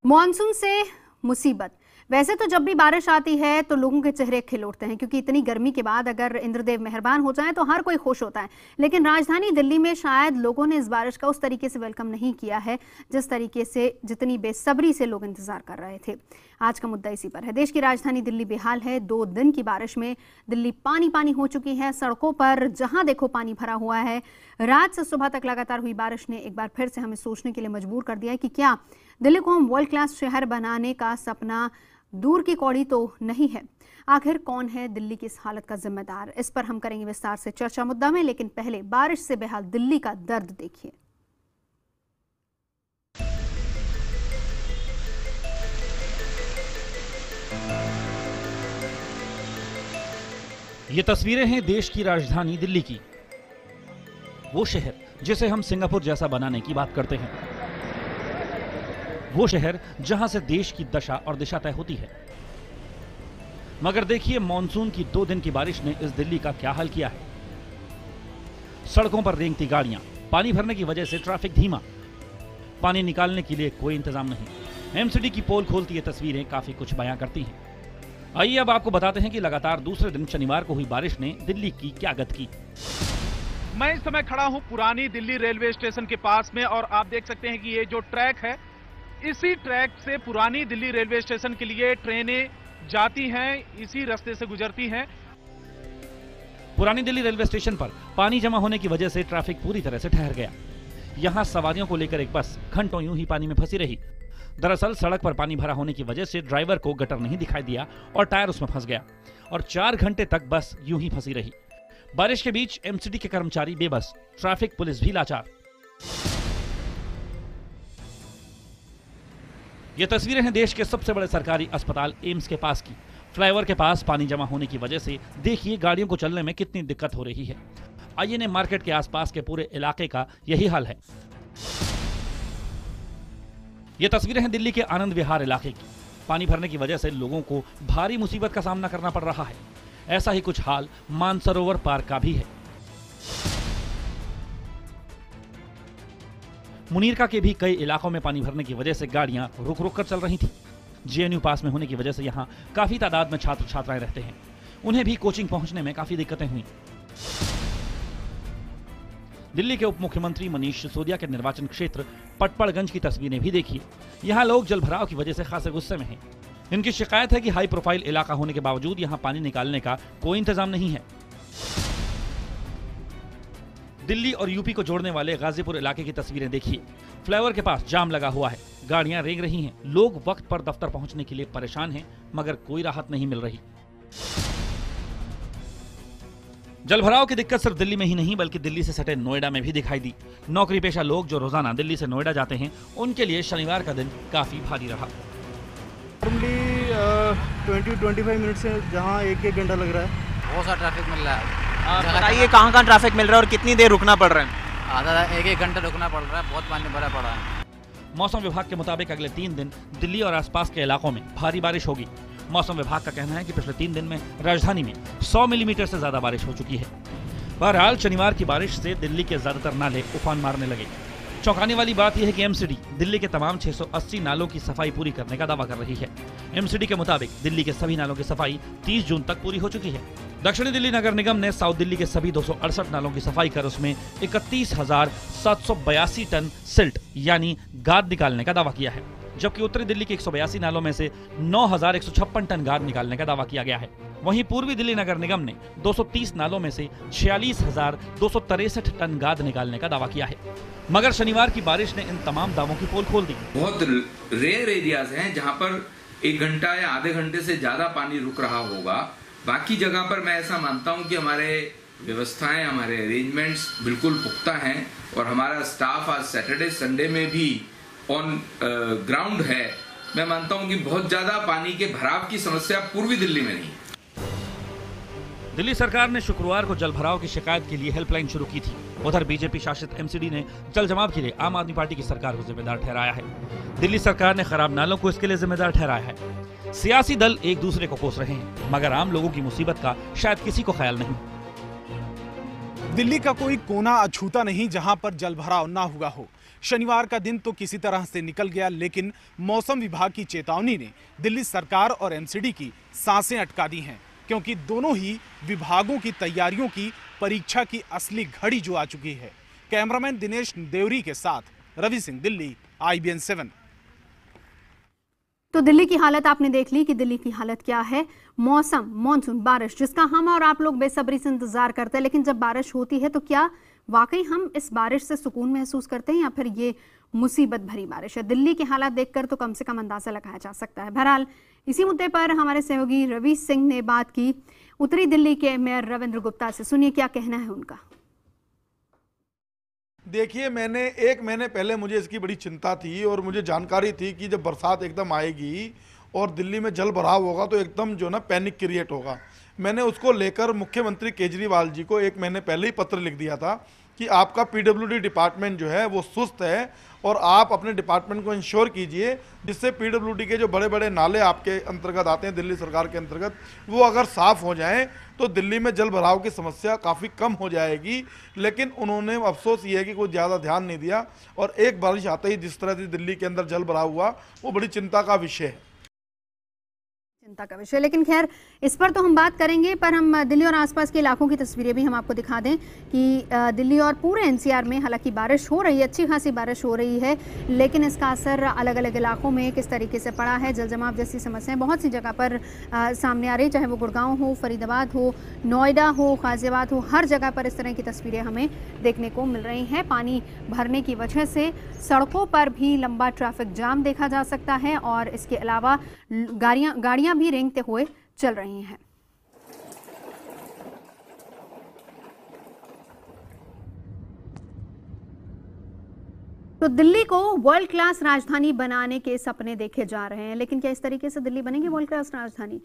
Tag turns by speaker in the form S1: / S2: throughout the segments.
S1: Monsoon से मुसीबत। वैसे तो जब भी बारिश आती है तो लोगों के चेहरे खिल उठते हैं, क्योंकि इतनी गर्मी के बाद अगर इंद्रदेव मेहरबान हो जाएं तो हर कोई खुश होता है। लेकिन राजधानी दिल्ली में शायद लोगों ने इस बारिश का उस तरीके से वेलकम नहीं किया है जिस तरीके से, जितनी बेसब्री से लोग इंतजार कर रहे थे। आज का मुद्दा इसी पर है। देश की राजधानी दिल्ली बेहाल है। 2 दिन की बारिश में दिल्ली पानी पानी हो चुकी है। सड़कों पर जहां देखो पानी भरा हुआ है। रात से सुबह तक लगातार हुई बारिश ने एक बार फिर से हमें सोचने के लिए मजबूर कर दिया है कि क्या दिल्ली को हम वर्ल्ड क्लास शहर बनाने का सपना दूर की कौड़ी तो नहीं है। आखिर कौन है दिल्ली की इस हालत का जिम्मेदार? इस पर हम करेंगे विस्तार से चर्चा मुद्दा में, लेकिन पहले बारिश से बेहाल दिल्ली का दर्द देखिए।
S2: ये तस्वीरें हैं देश की राजधानी दिल्ली की, वो शहर जिसे हम सिंगापुर जैसा बनाने की बात करते हैं, वो शहर जहां से देश की दशा और दिशा तय होती है। मगर देखिए, मॉनसून की 2 दिन की बारिश ने इस दिल्ली का क्या हाल किया है। सड़कों पर रेंगती गाड़ियां, पानी भरने की वजह से ट्रैफिक धीमा, पानी निकालने के लिए कोई इंतजाम नहीं। एमसीडी की पोल खोलती ये तस्वीरें काफी कुछ बयां करती हैं। आइए अब आपको बताते हैं कि लगातार दूसरे दिन शनिवार को हुई बारिश ने दिल्ली की क्या गत की।
S3: मैं इस समय खड़ा हूं पुरानी दिल्ली रेलवे स्टेशन के पास में, और आप देख सकते हैं कि ये जो ट्रैक है, इसी ट्रैक से पुरानी दिल्ली रेलवे स्टेशन के लिए ट्रेनें जाती हैं, इसी रास्ते से गुजरती हैं।
S2: पुरानी दिल्ली रेलवे स्टेशन पर पानी जमा होने की वजह से ट्रैफिक पूरी तरह से ठहर गया। यहां सवारियों को लेकर एक बस घंटों यूं ही पानी में फंसी रही। दरअसल सड़क पर पानी भरा होने की वजह से ड्राइवर को गटर नहीं दिखाई दिया और टायर उसमें फंस गया, और 4 घंटे तक बस यूं ही फंसी रही। बारिश के बीच एमसीडी के कर्मचारी बेबस, ट्रैफिक पुलिस भी लाचार। ये तस्वीरें हैं देश के सबसे बड़े सरकारी अस्पताल एम्स के पास की। फ्लाईओवर के पास पानी जमा होने की वजह से देखिए गाड़ियों को चलने में कितनी दिक्कत हो रही है। आईएनए मार्केट के आसपास के पूरे इलाके का यही हाल है। ये तस्वीरें हैं दिल्ली के आनंद विहार इलाके की। पानी भरने की वजह से लोगों को भारी मुसीबत का सामना करना पड़ रहा है। ऐसा ही कुछ हाल मानसरोवर पार्क का भी है। मुनीरका के भी कई इलाकों में पानी भरने की वजह से गाड़ियां रुक रुक कर चल रही थी। जेएनयू पास में होने की वजह से यहां काफी तादाद में छात्र छात्राएं रहते हैं। उन्हें भी कोचिंग पहुंचने में काफी दिक्कतें हुई। दिल्ली के उप मुख्यमंत्री मनीष सिसोदिया के निर्वाचन क्षेत्र पटपड़गंज की तस्वीरें भी देखिए। यहां लोग जलभराव की वजह से खासे गुस्से में हैं। इनकी शिकायत है कि हाई प्रोफाइल इलाका होने के बावजूद यहां पानी निकालने का कोई इंतजाम नहीं है। दिल्ली और यूपी को जोड़ने वाले गाजीपुर इलाके की तस्वीरें देखिए। फ्लाईओवर के पास जाम लगा हुआ है, गाड़ियां रेंग रही हैं, लोग वक्त पर दफ्तर पहुंचने के लिए परेशान हैं, मगर कोई राहत नहीं मिल रही। जलभराव की दिक्कत सिर्फ दिल्ली में ही नहीं बल्कि दिल्ली से सटे नोएडा में भी दिखाई दी। नौकरी पेशा लोग जो रोजाना दिल्ली से नोएडा जाते हैं, उनके लिए शनिवार का दिन काफी भारी रहा।
S4: नॉर्मली 20-25 मिनट से जहाँ 1-1 घंटा लग रहा है।
S5: बहुत सारा ट्रैफिक मिल रहा है।
S6: बताइए कहाँ ट्रैफिक मिल रहा है और कितनी देर रुकना पड़ रहा है?
S5: आधा 1-1 घंटा रुकना पड़ रहा है, बहुत पानी भरा पड़ा है।
S2: मौसम विभाग के मुताबिक अगले 3 दिन दिल्ली और आसपास के इलाकों में भारी बारिश होगी। मौसम विभाग का कहना है कि पिछले 3 दिन में राजधानी में 100 मिलीमीटर से ज्यादा बारिश हो चुकी है। बहरहाल शनिवार की बारिश से दिल्ली के ज्यादातर नाले उफान मारने लगे। चौंकाने वाली बात यह है कि एमसीडी दिल्ली के तमाम 680 नालों की सफाई पूरी करने का दावा कर रही है। एमसीडी के मुताबिक दिल्ली के सभी नालों की सफाई 30 जून तक पूरी हो चुकी है। दक्षिणी दिल्ली नगर निगम ने साउथ दिल्ली के सभी 268 नालों की सफाई कर उसमें 31,782 टन सिल्ट यानी गाद निकालने का दावा किया है, जबकि उत्तरी दिल्ली के 182 नालों में से 9,156 टन गाद निकालने का दावा किया गया है। वहीं पूर्वी दिल्ली नगर निगम ने 230 नालों में से 46,263 टन गाद निकालने का दावा किया है। मगर शनिवार की बारिश ने इन तमाम दावों की पोल खोल दी।
S7: बहुत रेयर एरियाज हैं जहां पर 1 घंटा या आधे घंटे से ज्यादा पानी रुक रहा होगा। बाकी जगह पर मैं ऐसा मानता हूं कि हमारे व्यवस्थाएं, हमारे अरेंजमेंट्स बिल्कुल पुख्ता हैं, और हमारा स्टाफ आज सैटरडे संडे में भी ऑन ग्राउंड है। मैं मानता हूं कि बहुत ज्यादा पानी के भराव की समस्या पूर्वी दिल्ली में नहीं।
S2: दिल्ली सरकार ने शुक्रवार को जलभराव की शिकायत के लिए हेल्पलाइन शुरू की थी। उधर बीजेपी शासित एमसीडी ने जल जमाव के लिए आम आदमी पार्टी की सरकार को जिम्मेदार ठहराया है। दिल्ली सरकार ने खराब नालों को इसके लिए जिम्मेदार ठहराया है। सियासी दल एक दूसरे को कोस रहे हैं, मगर आम लोगों की मुसीबत का शायद किसी को ख्याल नहीं।
S8: दिल्ली का कोई कोना अछूता नहीं जहां पर जलभराव ना हुआ हो। शनिवार का दिन तो किसी तरह से निकल गया, लेकिन मौसम विभाग की चेतावनी ने दिल्ली सरकार और एमसीडी की सांसें अटका दी हैं, क्योंकि दोनों ही विभागों की तैयारियों की परीक्षा की असली घड़ी जो आ चुकी है। कैमरामैन दिनेश देवरी के साथ रवि सिंह, दिल्ली, IBN 7।
S1: तो दिल्ली की हालत आपने देख ली कि दिल्ली की हालत क्या है। मौसम, मानसून, बारिश, जिसका हम और आप लोग बेसब्री से इंतजार करते हैं, लेकिन जब बारिश होती है तो क्या वाकई हम इस बारिश से सुकून महसूस करते हैं या फिर ये मुसीबत भरी बारिश है? दिल्ली के हालात देखकर तो कम से कम अंदाजा लगाया जा सकता है। बहरहाल इसी मुद्दे पर हमारे सहयोगी रवि सिंह ने बात की उत्तरी दिल्ली के मेयर रविंद्र गुप्ता से। सुनिए क्या कहना है उनका।
S9: देखिए, मैंने 1 महीने पहले मुझे इसकी बड़ी चिंता थी और मुझे जानकारी थी कि जब बरसात एकदम आएगी और दिल्ली में जल भराव होगा तो एकदम जो ना पैनिक क्रिएट होगा। मैंने उसको लेकर मुख्यमंत्री केजरीवाल जी को 1 महीने पहले ही पत्र लिख दिया था कि आपका PWD डिपार्टमेंट जो है वो सुस्त है और आप अपने डिपार्टमेंट को इंश्योर कीजिए जिससे PWD के जो बड़े बड़े नाले आपके अंतर्गत आते हैं, दिल्ली सरकार के अंतर्गत, वो अगर साफ़ हो जाएं तो दिल्ली में जल भराव की समस्या काफ़ी कम हो जाएगी। लेकिन उन्होंने अफसोस ये है कि कोई ज़्यादा ध्यान नहीं दिया और एक बारिश आते ही जिस तरह से दिल्ली के अंदर जल भराव हुआ वो बड़ी चिंता का विषय है।
S1: चिंता का विषय, लेकिन खैर इस पर तो हम बात करेंगे, पर हम दिल्ली और आसपास के इलाकों की तस्वीरें भी हम आपको दिखा दें कि दिल्ली और पूरे NCR में हालांकि बारिश हो रही है, अच्छी खासी बारिश हो रही है, लेकिन इसका असर अलग अलग इलाकों में किस तरीके से पड़ा है। जल जमाव जैसी समस्याएं बहुत सी जगह पर सामने आ रही, चाहे वो गुड़गांव हो, फरीदाबाद हो, नोएडा हो, गाजियाबाद हो, हर जगह पर इस तरह की तस्वीरें हमें देखने को मिल रही हैं। पानी भरने की वजह से सड़कों पर भी लंबा ट्रैफिक जाम देखा जा सकता है और इसके अलावा गाड़ियां भी रेंगते हुए चल रही हैं। तो दिल्ली को वर्ल्ड क्लास राजधानी बनाने के सपने देखे जा रहे हैं, लेकिन क्या इस तरीके से दिल्ली बनेगी वर्ल्ड क्लास राजधानी?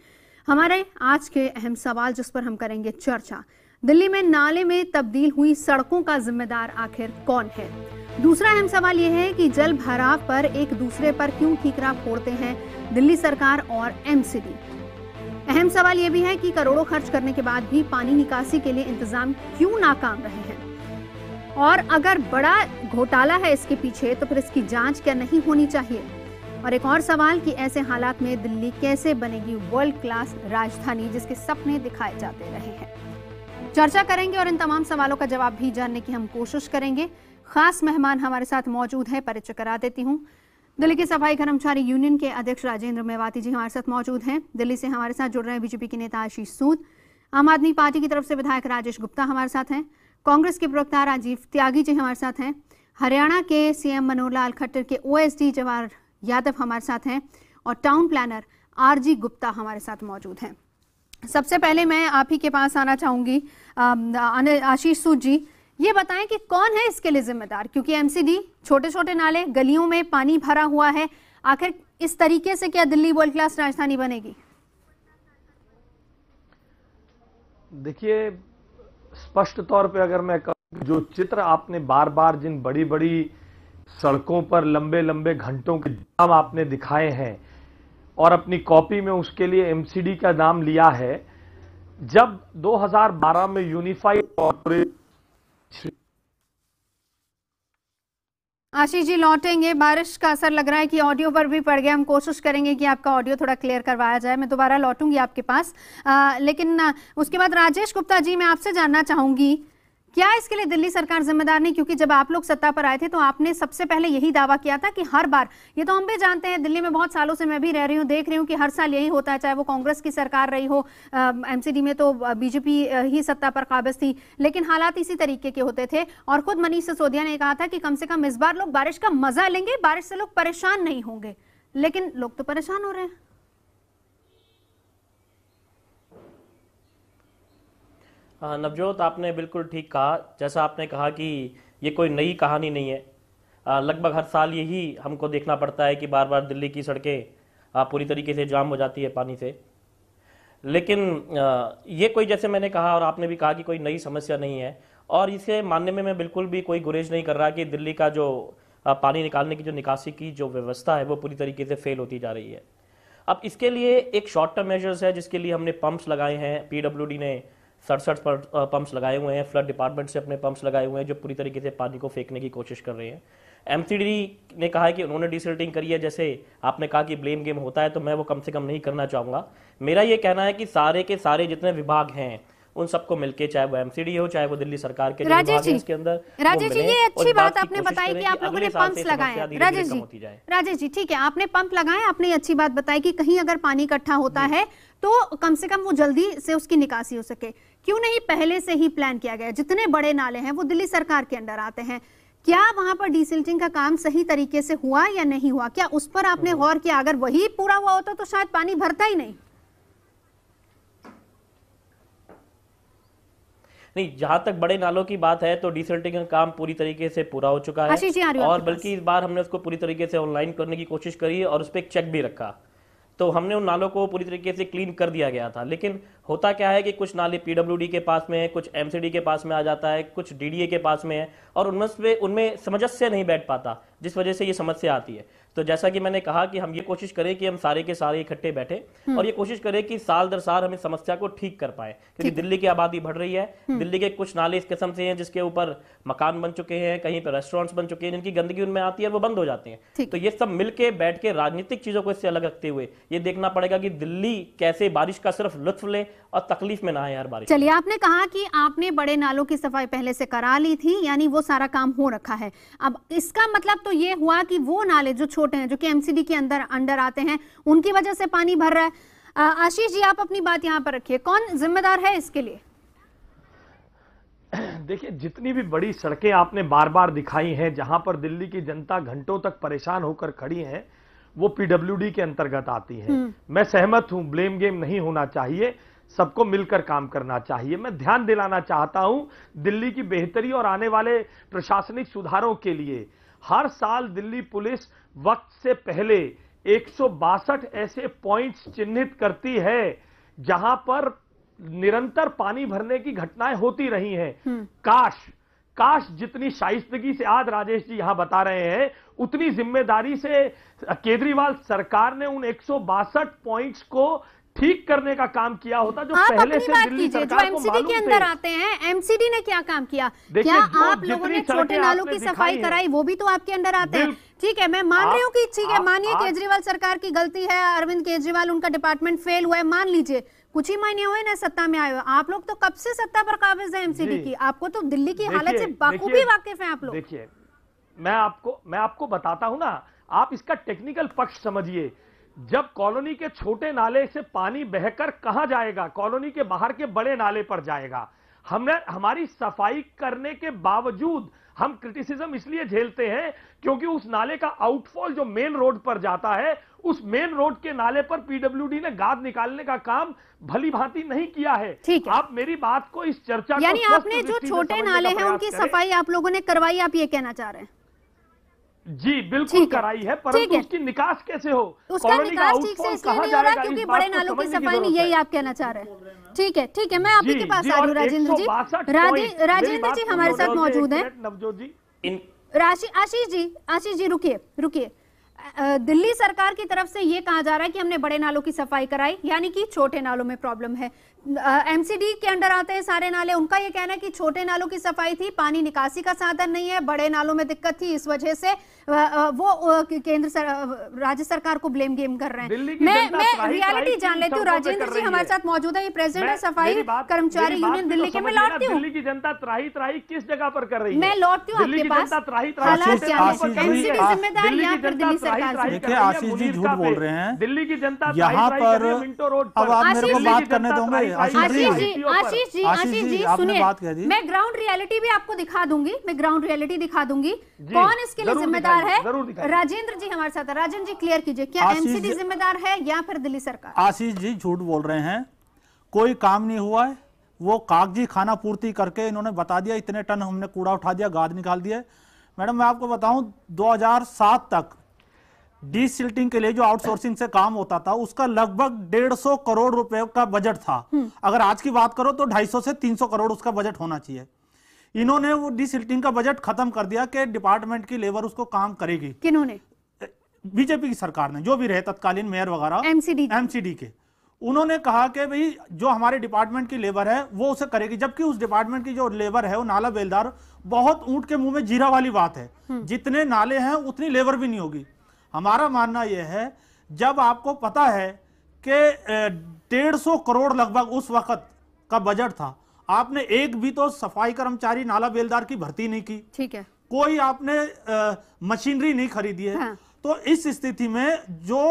S1: हमारे आज के अहम सवाल जिस पर हम करेंगे चर्चा, दिल्ली में नाले में तब्दील हुई सड़कों का जिम्मेदार आखिर कौन है? दूसरा अहम सवाल यह है कि जल भराव पर एक दूसरे पर क्यों ठीकरा फोड़ते हैं दिल्ली सरकार और MCD? अहम सवाल यह भी है कि करोड़ों खर्च करने के बाद भी पानी निकासी के लिए इंतजाम क्यों नाकाम रहे हैं? और अगर बड़ा घोटाला है इसके पीछे तो फिर इसकी जांच क्या नहीं होनी चाहिए? और एक और सवाल कि ऐसे हालात में दिल्ली कैसे बनेगी वर्ल्ड क्लास राजधानी जिसके सपने दिखाए जाते रहे हैं? चर्चा करेंगे और इन तमाम सवालों का जवाब भी जानने की हम कोशिश करेंगे। खास मेहमान हमारे साथ मौजूद है, परिचय करा देती हूँ। दिल्ली के सफाई कर्मचारी यूनियन के अध्यक्ष राजेंद्र मेवाती जी हमारे साथ मौजूद हैं। दिल्ली से हमारे साथ जुड़ रहे हैं बीजेपी के नेता आशीष सूद। आम आदमी पार्टी की तरफ से विधायक राजेश गुप्ता हमारे साथ हैं। कांग्रेस के प्रवक्ता राजीव त्यागी जी हमारे साथ हैं। हरियाणा के CM मनोहर लाल खट्टर के OSD जवाहर यादव हमारे साथ हैं और टाउन प्लानर RG गुप्ता हमारे साथ मौजूद हैं। सबसे पहले मैं आप ही के पास आना चाहूंगी आशीष सूद जी, ये बताएं कि कौन है इसके लिए जिम्मेदार? क्योंकि MCD, छोटे छोटे नाले, गलियों में पानी भरा हुआ है, आखिर इस तरीके से क्या दिल्ली वर्ल्ड क्लास राजधानी बनेगी?
S10: देखिए, स्पष्ट तौर पे अगर मैं कहूं, जो चित्र आपने बार बार जिन बड़ी बड़ी सड़कों पर लंबे लंबे घंटों के जाम आपने दिखाए हैं और अपनी कॉपी में उसके लिए MCD का नाम लिया है, जब 2012 में यूनिफाइड कॉर्पोरेशन।
S1: आशीष जी लौटेंगे, बारिश का असर लग रहा है कि ऑडियो पर भी पड़ गया। हम कोशिश करेंगे कि आपका ऑडियो थोड़ा क्लियर करवाया जाए। मैं दोबारा लौटूंगी आपके पास, लेकिन उसके बाद राजेश गुप्ता जी मैं आपसे जानना चाहूंगी, क्या इसके लिए दिल्ली सरकार जिम्मेदार नहीं? क्योंकि जब आप लोग सत्ता पर आए थे तो आपने सबसे पहले यही दावा किया था कि हर बार, ये तो हम भी जानते हैं, दिल्ली में बहुत सालों से मैं भी रह रही हूँ, देख रही हूँ कि हर साल यही होता है, चाहे वो कांग्रेस की सरकार रही हो, MCD में तो बीजेपी ही सत्ता पर काबिज थी, लेकिन हालात इसी तरीके के होते थे। और खुद मनीष सिसोदिया ने कहा था कि कम से कम इस बार लोग बारिश का मजा लेंगे, बारिश से लोग परेशान नहीं होंगे, लेकिन लोग तो परेशान हो रहे हैं।
S11: नवजोत, आपने बिल्कुल ठीक कहा। जैसा आपने कहा कि ये कोई नई कहानी नहीं है, लगभग हर साल यही हमको देखना पड़ता है कि बार बार दिल्ली की सड़कें पूरी तरीके से जाम हो जाती है पानी से। लेकिन ये कोई, जैसे मैंने कहा और आपने भी कहा, कि कोई नई समस्या नहीं है, और इसे मानने में मैं बिल्कुल भी कोई गुरेज नहीं कर रहा कि दिल्ली का जो पानी निकालने की जो निकासी की जो व्यवस्था है वो पूरी तरीके से फेल होती जा रही है। अब इसके लिए एक शॉर्ट टर्म मेजर्स है जिसके लिए हमने पंप्स लगाए हैं, PWD ने 67 पंप्स लगाए हुए हैं, फ्लड डिपार्टमेंट से अपने पंप्स लगाए हुए हैं जो पूरी तरीके से पानी को फेंकने की कोशिश कर रहे हैं। एमसीडी ने कहा है कि उन्होंने डिसिल्टिंग करी है। जैसे आपने कहा कि ब्लेम गेम होता है, तो मैं वो कम से कम नहीं करना चाहूँगा। मेरा ये कहना है कि सारे के सारे जितने विभाग हैं उन सबको मिलके, चाहे वो एमसीडी हो चाहे वो दिल्ली सरकार के
S1: राजेश जी,
S11: इसके अंदर,
S1: राजेश जी ये अच्छी बात आपने बताई कि आप लोगों ने पंप्स लगाए। राजेश जी ठीक है, आपने पंप लगाए, आपने अच्छी बात बताई कि कहीं अगर पानी इकट्ठा होता है तो कम से कम वो जल्दी से उसकी निकासी हो सके। क्यों नहीं पहले से ही प्लान किया गया? जितने बड़े नाले हैं वो दिल्ली सरकार के अंडर आते हैं, क्या वहां पर डिसिल्टिंग का काम सही तरीके से हुआ या नहीं हुआ? क्या उस पर आपने गौर किया? अगर वही पूरा हुआ होता तो शायद पानी भरता ही नहीं।
S11: नहीं, जहां तक बड़े नालों की बात है तो डिसिल्टिंग का काम पूरी तरीके से पूरा हो चुका है, और बल्कि इस बार हमने उसको पूरी तरीके से ऑनलाइन करने की कोशिश करी और उस पर एक चेक भी रखा। तो हमने उन नालों को पूरी तरीके से क्लीन कर दिया गया था। लेकिन होता क्या है कि कुछ नाले पीडब्ल्यूडी के पास में है, कुछ एमसीडी के पास में आ जाता है, कुछ डीडीए के पास में है, और उनमें सामंजस्य नहीं बैठ पाता, जिस वजह से ये समस्या आती है। तो जैसा कि मैंने कहा कि हम ये कोशिश करें कि हम सारे के सारे इकट्ठे बैठे और ये कोशिश करें कि साल दर साल हम इस समस्या को ठीक कर पाए, क्योंकि दिल्ली की आबादी बढ़ रही है। दिल्ली के कुछ नाले इस किस्म से हैं जिसके ऊपर मकान बन चुके हैं, कहीं पर रेस्टोरेंट्स बन चुके हैं, जिनकी गंदगी उनमें आती है और वो बंद हो जाते हैं। तो ये सब मिलके बैठ के राजनीतिक चीजों को इससे अलग रखते हुए ये देखना पड़ेगा कि दिल्ली कैसे बारिश का सिर्फ लुत्फ ले और तकलीफ में ना आए हर बारिश।
S1: चलिए, आपने कहा कि आपने बड़े नालों की सफाई पहले से करा ली थी, यानी वो सारा काम हो रखा है। अब इसका मतलब तो ये हुआ कि वो नाले जो छोटे हैं, जो कि एमसीडी के अंडर आते हैं, उनकी वजह से पानी भर रहा है। आशीष जी, आप अपनी बात यहां पर रखिए, कौन जिम्मेदार है इसके लिए?
S10: देखिए, जितनी भी बड़ी सड़कें आपने बार बार दिखाई हैं जहां पर दिल्ली की जनता घंटों तक परेशान होकर खड़ी है, वो पीडब्ल्यूडी के अंतर्गत आती है। मैं सहमत हूं, ब्लेम गेम नहीं होना चाहिए, सबको मिलकर काम करना चाहिए। मैं ध्यान दिलाना चाहता हूं दिल्ली की बेहतरी और आने वाले प्रशासनिक सुधारों के लिए हर साल दिल्ली पुलिस वक्त से पहले 162 ऐसे पॉइंट्स चिन्हित करती है जहां पर निरंतर पानी भरने की घटनाएं होती रही हैं। काश जितनी शाइस्तगी से आज राजेश जी यहां बता रहे हैं, उतनी जिम्मेदारी से केजरीवाल सरकार ने उन 162 पॉइंट्स को ठीक करने का काम किया होता जो पहले से दिल्ली सरकार को मालूम
S1: के अंदर आते हैं। एमसीडी ने क्या काम किया? क्या आप लोगों ने छोटे नालों की सफाई कराई? वो भी तो आपके अंदर आते हैं। ठीक है, मैं मान रही हूँ कि ठीक है, मानिए केजरीवाल सरकार की गलती है, अरविंद केजरीवाल उनका डिपार्टमेंट फेल हुआ है, मान लीजिए, कुछ ही महीने हुए ना सत्ता में आए हुए। आप लोग तो कब से सत्ता पर काबिज है एमसीडी की, आपको तो दिल्ली की हालत से बखूबी वाकिफ हैं आप लोग।
S10: देखिए, मैं आपको बताता हूं ना, आप इसका टेक्निकल पक्ष समझिए। जब कॉलोनी के छोटे नाले से पानी बहकर कहां जाएगा? कॉलोनी के बाहर के बड़े नाले पर जाएगा। हमारी सफाई करने के बावजूद हम क्रिटिसिज्म इसलिए झेलते हैं क्योंकि उस नाले का आउटफॉल जो मेन रोड पर जाता है, उस मेन रोड के नाले पर पीडब्ल्यूडी ने गाद निकालने का काम भली भांति नहीं किया है। आप मेरी बात को, इस चर्चा को,
S1: यानी आपने जो छोटे नाले हैं उनकी सफाई आप लोगों ने करवाई, आप ये कहना चाह रहे हैं?
S10: जी बिल्कुल कराई है, परंतु उसकी निकास कैसे हो?
S1: उसका निकास ठीक से इसलिए नहीं हो रहा क्योंकि बड़े नालों की सफाई नहीं, यही आप कहना चाह रहे हैं? ठीक है, ठीक है, मैं आप ही के पास आ रही हूँ राजेंद्र जी। राजेंद्र जी हमारे साथ मौजूद हैं।
S10: नवजोत जी,
S1: आशीष जी रुकिए। दिल्ली सरकार की तरफ से ये कहा जा रहा है कि हमने बड़े नालों की सफाई कराई, यानी कि छोटे नालों में प्रॉब्लम है। एमसीडी के अंडर आते हैं सारे नाले, उनका ये कहना है कि छोटे नालों की सफाई थी, पानी निकासी का साधन नहीं है, बड़े नालों में दिक्कत थी, इस वजह से वो राज्य सरकार को ब्लेम गेम कर रहे हैं। मैं रियलिटी जान लेती हूँ। राजेंद्र जी हमारे साथ मौजूद है, ये प्रेसिडेंट है सफाई कर्मचारी यूनियन दिल्ली के। मैं लौटती हूँ,
S10: दिल्ली की जनता त्राही किस जगह पर कर रही है?
S1: मैं लौटती हूँ आपके पास। हालात क्या है? एमसीडी जिम्मेदार या फिर दिल्ली सरकार?
S12: देखिए आशीष जी झूठ बोल रहे हैं,
S10: दिल्ली की जनता
S12: यहाँ पर। अब आप मेरे को बात करने दोगे?
S1: आशीष जी सुनिए, मैं ग्राउंड रियलिटी भी आपको दिखा दूंगी, कौन इसके लिए जिम्मेदार है? राजेंद्र जी हमारे साथ है। राजेंद्र जी क्लियर कीजिए, क्या एमसीडी जिम्मेदार है या फिर दिल्ली सरकार?
S12: आशीष जी झूठ बोल रहे हैं, कोई काम नहीं हुआ है। वो कागजी खाना पूर्ति करके इन्होंने बता दिया इतने टन हमने कूड़ा उठा दिया, गाद निकाल दिया। मैडम मैं आपको बताऊं, 2007 तक डिसिल्टिंग के लिए जो आउटसोर्सिंग से काम होता था उसका लगभग 150 करोड़ रुपए का बजट था। अगर आज की बात करो तो 250 से 300 करोड़ उसका बजट होना चाहिए। इन्होंने वो डिसिल्टिंग का बजट खत्म कर दिया कि डिपार्टमेंट की लेबर उसको काम करेगी।
S1: किन्होंने?
S12: बीजेपी की सरकार ने, जो भी रहे तत्कालीन मेयर वगैरह, एमसीडी के। उन्होंने कहा कि भाई जो हमारे डिपार्टमेंट की लेबर है वो उसे करेगी, जबकि उस डिपार्टमेंट की जो लेबर है वो नाला बेलदार, बहुत ऊंट के मुंह में जीरा वाली बात है। जितने नाले हैं उतनी लेबर भी नहीं होगी। हमारा मानना यह है, जब आपको पता है कि 150 करोड़ लगभग उस वक्त का बजट था, आपने एक भी तो सफाई कर्मचारी नाला बेलदार की भर्ती नहीं की,
S1: ठीक है,
S12: कोई आपने मशीनरी नहीं खरीदी है। हाँ। तो इस स्थिति में जो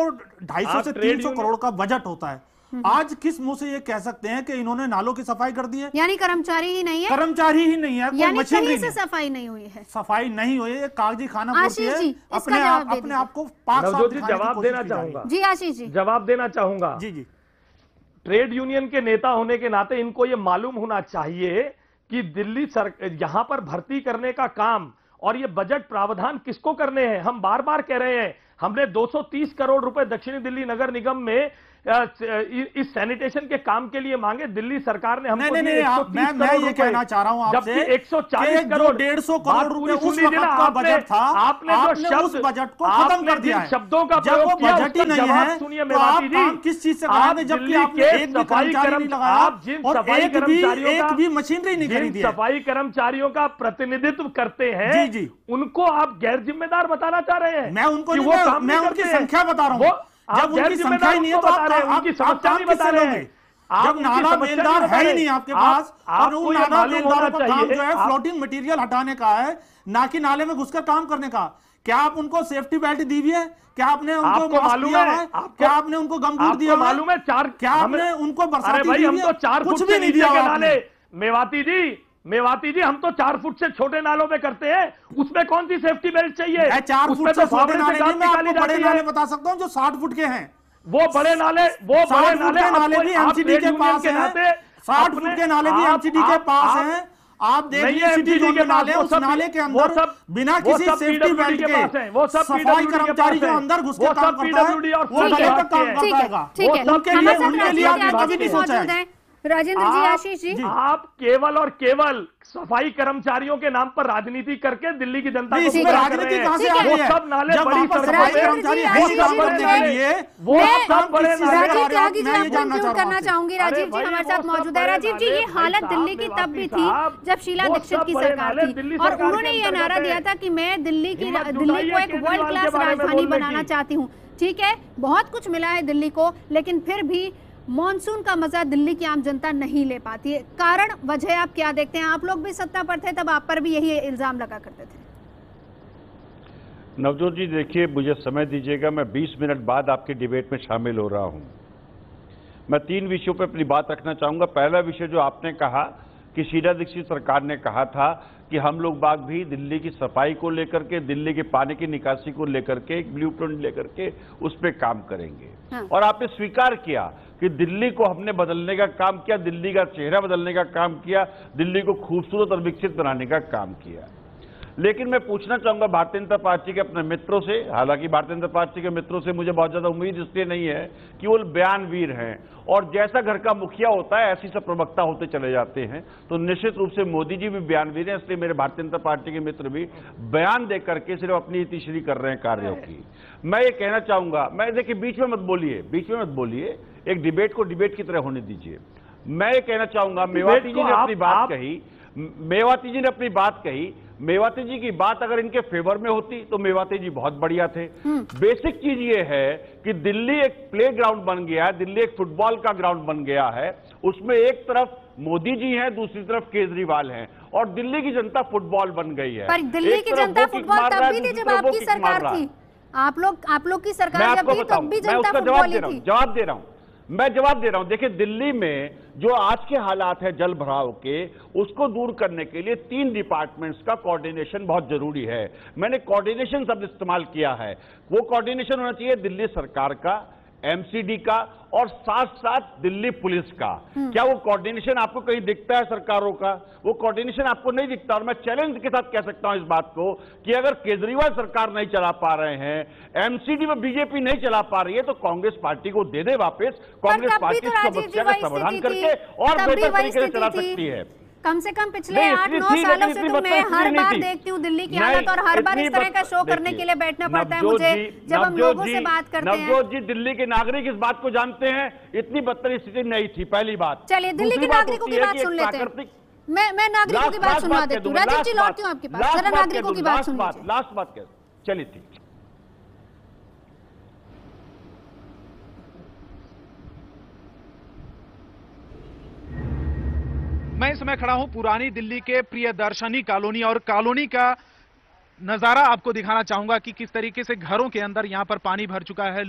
S12: 250 से 300 करोड़ का बजट होता है, आज किस मुंह से ये कह सकते हैं कि इन्होंने नालों की सफाई कर दी है?
S1: यानी कर्मचारी ही नहीं है,
S12: कर्मचारी ही नहीं है,
S1: यानी मशीनरी से सफाई नहीं हुई है,
S12: सफाई नहीं हुई है, कागजी खाना पूर्ति है। अपने आप को पाक साफ दिखाने की
S10: जवाब देना चाहूंगा।
S1: जी आशीष जी,
S10: जवाब देना चाहूंगा।
S12: जी जी,
S10: ट्रेड यूनियन के नेता होने के नाते इनको ये मालूम होना चाहिए कि दिल्ली यहां पर भर्ती करने का काम और ये बजट प्रावधान किसको करने हैं। हम बार बार कह रहे हैं, हमने 230 करोड़ रुपए दक्षिणी दिल्ली नगर निगम में इस सैनिटेशन के काम के लिए मांगे। दिल्ली सरकार ने हमको
S12: मैं ये कहना चाह रहा हूं आपसे,
S10: 140 करोड़
S12: 150 करोड़ रुपए उस वक्त का बजट था, आपने उस बजट को खत्म कर दिया है।
S10: शब्दों का
S12: जब वो बजट ही नहीं है तो आप काम किस चीज से कराएंगे, जबकि आपने एक भी कर्मचारी नहीं लगाया और एक भी मशीनरी नहीं खरीदी।
S10: सफाई कर्मचारियों का प्रतिनिधित्व करते हैं, जी, उनको आप गैर जिम्मेदार बताना चाह रहे हैं।
S12: मैं उनकी संख्या बता रहा हूँ। जब उनकी संख्या ही नहीं है तो आप समस्या नहीं बता रहे हैं। जब नाला बेलदार है ही नहीं आपके पास, और उन नाला बेलदारों का काम जो है फ्लोटिंग मटेरियल हटाने का है, ना कि नाले में घुसकर काम करने का। क्या आप उनको सेफ्टी बेल्ट दी हुई है? क्या आपने उनको मास्क दिया है? क्या आपने उनको गमबूट दिया?
S10: मालूम है क्या
S12: आपने उनको बरसाती
S10: भाई हम तो 4 फुट
S12: कुछ भी नहीं दिया।
S10: मेवाती जी हम तो 4 फुट से छोटे नालों में करते हैं, उसमें कौन सी सेफ्टी बेल्ट चाहिए?
S12: 4 फुट से छोटे नाले नहीं, मैं आपको बड़े नाले बता सकता हूं जो 60 फुट के हैं।
S10: वो बड़े नाले
S12: भी एमसीडी के पास हैं। 60 फुट के नाले भी एमसीडी के पास हैं। आप देखिए सिटी जोन के नाले, उस नाले के अंदर बिना किसी सेफ्टी बेल्ट के सफाई कर्मचारी जो अंदर घुस के काम करता है वो गलत काम करता है। उनके लिए आपने कभी नहीं सोचा है।
S1: राजेंद्र जी, आशीष जी,
S10: आप केवल और केवल सफाई कर्मचारियों के नाम पर राजनीति करके दिल्ली की जनता को
S12: राजनीति कहां से आ रही है?
S10: सब नाले बड़ी
S12: मैं
S1: ये करना चाहूंगी। राजीव जी हमारे साथ मौजूद है। राजीव जी, ये हालत दिल्ली की तब भी थी जब शीला दीक्षित की सरकार थी और उन्होंने ये नारा दिया था कि मैं दिल्ली को एक वर्ल्ड क्लास राजधानी बनाना चाहती हूँ। ठीक है, बहुत कुछ मिला है दिल्ली को, लेकिन फिर भी मॉनसून का मजा दिल्ली की आम जनता नहीं ले पाती है। कारण वजह आप क्या देखते हैं? आप लोग भी सत्ता पर थे, तब आप पर भी यही इल्जाम लगा करते थे।
S13: नवजोत जी, देखिए मुझे समय दीजिएगा, मैं 20 मिनट बाद आपके डिबेट में शामिल हो रहा हूं। मैं 3 विषयों पर अपनी बात रखना चाहूंगा। पहला विषय जो आपने कहा कि शीला दीक्षित सरकार ने कहा था कि हम लोग बाग भी दिल्ली की सफाई को लेकर के, दिल्ली के पानी की निकासी को लेकर के एक ब्लूप्रिंट लेकर के उस पर काम करेंगे। हाँ। और आपने स्वीकार किया कि दिल्ली को हमने बदलने का काम किया, दिल्ली का चेहरा बदलने का काम किया, दिल्ली को खूबसूरत और विकसित बनाने का काम किया। लेकिन मैं पूछना चाहूंगा भारतीय जनता पार्टी के अपने मित्रों से, हालांकि भारतीय जनता पार्टी के मित्रों से मुझे बहुत ज्यादा उम्मीद इसलिए नहीं है कि वो बयानवीर हैं और जैसा घर का मुखिया होता है ऐसी सब प्रवक्ता होते चले जाते हैं, तो निश्चित रूप से मोदी जी भी बयानवीर हैं। इसलिए मेरे भारतीय जनता पार्टी के मित्र भी बयान दे करके सिर्फ अपनी इतिश्री कर रहे हैं कार्यों की। मैं ये कहना चाहूंगा, मैं देखिए बीच में मत बोलिए, एक डिबेट को डिबेट की तरह होने दीजिए। मैं ये कहना चाहूंगा, मेवाती जी ने अपनी बात कही, मेवाती जी की बात अगर इनके फेवर में होती तो मेवाती जी बहुत बढ़िया थे। बेसिक चीज ये है कि दिल्ली एक प्ले ग्राउंड बन गया है, दिल्ली एक फुटबॉल का ग्राउंड बन गया है। उसमें एक तरफ मोदी जी हैं, दूसरी तरफ केजरीवाल हैं और दिल्ली की जनता फुटबॉल बन गई है।
S1: पर दिल्ली की जनता फुटबॉल तब भी थी जब आपकी सरकार थी। आप लोग की सरकार जब थी तब भी जनता फुटबॉल थी।
S13: मैं जवाब दे रहा हूं। देखिए दिल्ली में जो आज के हालात है जल भराव के, उसको दूर करने के लिए 3 डिपार्टमेंट्स का कोऑर्डिनेशन बहुत जरूरी है। मैंने कोऑर्डिनेशन शब्द इस्तेमाल किया है। वो कोऑर्डिनेशन होना चाहिए दिल्ली सरकार का, एमसीडी का और साथ साथ दिल्ली पुलिस का। क्या वो कोऑर्डिनेशन आपको कहीं दिखता है सरकारों का? वो कोऑर्डिनेशन आपको नहीं दिखता। और मैं चैलेंज के साथ कह सकता हूं इस बात को कि अगर केजरीवाल सरकार नहीं चला पा रहे हैं, एमसीडी में बीजेपी नहीं चला पा रही है, तो कांग्रेस पार्टी को दे दे वापस। कांग्रेस पार्टी इस समस्या का समाधान करके और बेहतर तरीके से चला सकती है।
S1: कम से कम पिछले 8-9 सालों से तो मैं हर बार देखती हूँ दिल्ली की हालत, और हर बार इस तरह का शो करने के लिए बैठना पड़ता है मुझे जब हम लोगों से बात करते हैं।
S13: नवजोत जी, दिल्ली के नागरिक इस बात को जानते हैं, इतनी बदतर स्थिति नहीं थी, पहली बात।
S1: चलिए दिल्ली के नागरिकों की बात सुन लेते हैं। मैं नागरिकों की बात सुनवा देती हूँ। राजीव जी, लौटती हूँ आपके पास, जरा नागरिकों की बात सुन लीजिए।
S13: लास्ट बात कह, चलिए ठीक।
S3: मैं इस समय खड़ा हूं पुरानी दिल्ली के प्रियदर्शनी कॉलोनी, और कॉलोनी का नजारा आपको दिखाना चाहूंगा कि किस तरीके से घरों के अंदर यहां पर पानी भर चुका है।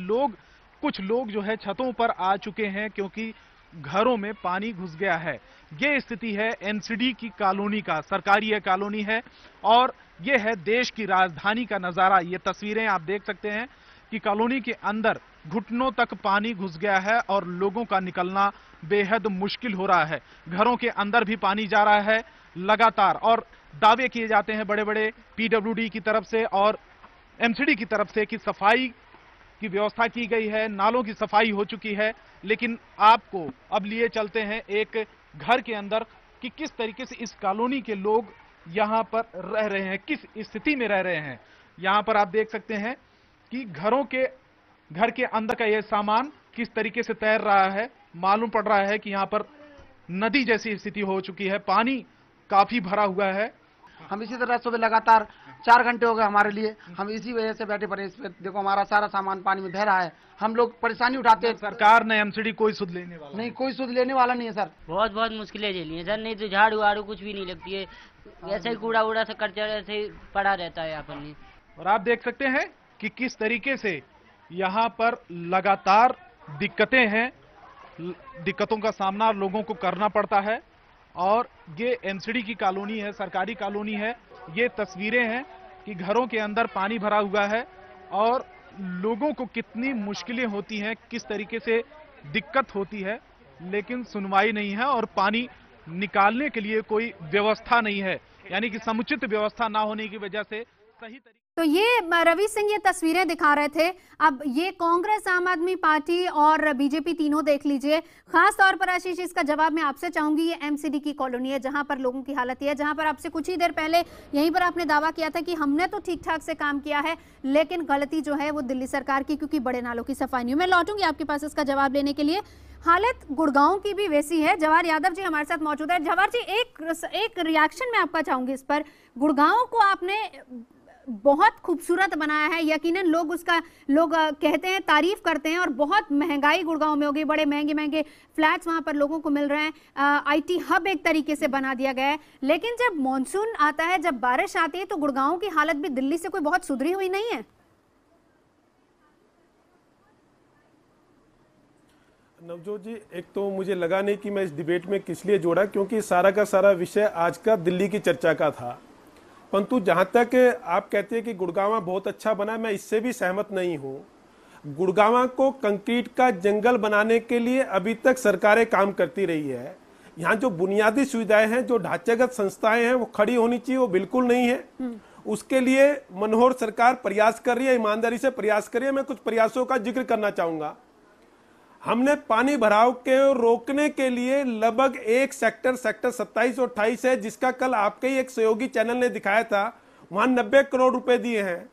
S3: कुछ लोग जो है छतों पर आ चुके हैं क्योंकि घरों में पानी घुस गया है। ये स्थिति है एमसीडी की कॉलोनी का, सरकारी यह कॉलोनी है और ये है देश की राजधानी का नजारा। ये तस्वीरें आप देख सकते हैं कि कॉलोनी के अंदर घुटनों तक पानी घुस गया है और लोगों का निकलना बेहद मुश्किल हो रहा है। घरों के अंदर भी पानी जा रहा है लगातार, और दावे किए जाते हैं बड़े बड़े पीडब्ल्यूडी की तरफ से और एमसीडी की तरफ से कि सफाई की व्यवस्था की गई है, नालों की सफाई हो चुकी है। लेकिन आपको अब लिए चलते हैं एक घर के अंदर कि किस तरीके से इस कॉलोनी के लोग यहां पर रह रहे हैं, किस स्थिति में रह रहे हैं। यहां पर आप देख सकते हैं कि घर के अंदर का यह सामान किस तरीके से तैर रहा है। मालूम पड़ रहा है कि यहां पर नदी जैसी स्थिति हो चुकी है, पानी काफी भरा हुआ है।
S14: हम इसी तरह सुबह लगातार 4 घंटे हो गए हमारे लिए, हम इसी वजह से बैठे पड़े। इस पे देखो हमारा सारा सामान पानी में बह रहा है, हम लोग परेशानी उठाते हैं।
S3: सरकार ने एमसीडी कोई सुध लेने वाला
S14: नहीं, कोई सुध लेने वाला नहीं है सर।
S15: बहुत मुश्किलें झेली है सर, नहीं तो झाड़ू वाड़ू कुछ भी नहीं लगती है, ऐसे ही कूड़ा वूड़ा से कचरा ऐसे ही पड़ा रहता है यहाँ पर।
S3: और आप देख सकते हैं कि किस तरीके से यहाँ पर लगातार दिक्कतें हैं, दिक्कतों का सामना लोगों को करना पड़ता है। और ये एमसीडी की कॉलोनी है, सरकारी कॉलोनी है। ये तस्वीरें हैं कि घरों के अंदर पानी भरा हुआ है और लोगों को कितनी मुश्किलें होती हैं, किस तरीके से दिक्कत होती है, लेकिन सुनवाई नहीं है और पानी निकालने के लिए कोई व्यवस्था नहीं है, यानी कि समुचित व्यवस्था ना होने की वजह से सही तरीके।
S1: तो ये रवि सिंह ये तस्वीरें दिखा रहे थे। अब ये कांग्रेस, आम आदमी पार्टी और बीजेपी तीनों देख लीजिए। खास तौर पर आशीष, इसका जवाब मैं आपसे चाहूंगी। ये एमसीडी की कॉलोनी है जहां पर लोगों की हालत ये है, जहां पर आपसे कुछ ही देर पहले यहीं पर आपने दावा किया था कि हमने तो ठीक ठाक से काम किया है, लेकिन गलती जो है वो दिल्ली सरकार की, क्योंकि बड़े नालों की सफाई नहीं। मैं लौटूंगी आपके पास इसका जवाब लेने के लिए। हालत गुड़गांव की भी वैसी है। जवाहर यादव जी हमारे साथ मौजूद है। जवाहर जी, एक रिएक्शन मैं आपका चाहूंगी इस पर। गुड़गांव को आपने बहुत खूबसूरत बनाया है, यकीनन लोग कहते हैं, तारीफ करते हैं, और बहुत महंगाई गुड़गांव में हो गई, बड़े महंगे महंगे फ्लैट्स वहां पर लोगों को मिल रहे हैं, आईटी हब एक तरीके से बना दिया गया है। लेकिन जब मॉनसून आता है, जब बारिश आती है, तो गुड़गांव की हालत भी दिल्ली से कोई बहुत सुधरी हुई नहीं है।
S16: नवजोत जी, एक तो मुझे लगा नहीं कि मैं इस डिबेट में किस लिए जोड़ा, क्योंकि सारा का सारा विषय आज का दिल्ली की चर्चा का था। परंतु जहां तक आप कहते हैं कि गुड़गांव बहुत अच्छा बना, मैं इससे भी सहमत नहीं हूं। गुड़गांव को कंक्रीट का जंगल बनाने के लिए अभी तक सरकारें काम करती रही है। यहाँ जो बुनियादी सुविधाएं हैं, जो ढांचागत संस्थाएं हैं, वो खड़ी होनी चाहिए, वो बिल्कुल नहीं है। उसके लिए मनोहर सरकार प्रयास कर रही है, ईमानदारी से प्रयास कर रही है। मैं कुछ प्रयासों का जिक्र करना चाहूंगा। हमने पानी भराव के रोकने के लिए लगभग एक सेक्टर 27 और 28 है, जिसका कल आपके ही एक सहयोगी चैनल ने दिखाया था, वहां 90 करोड़ रुपए दिए हैं।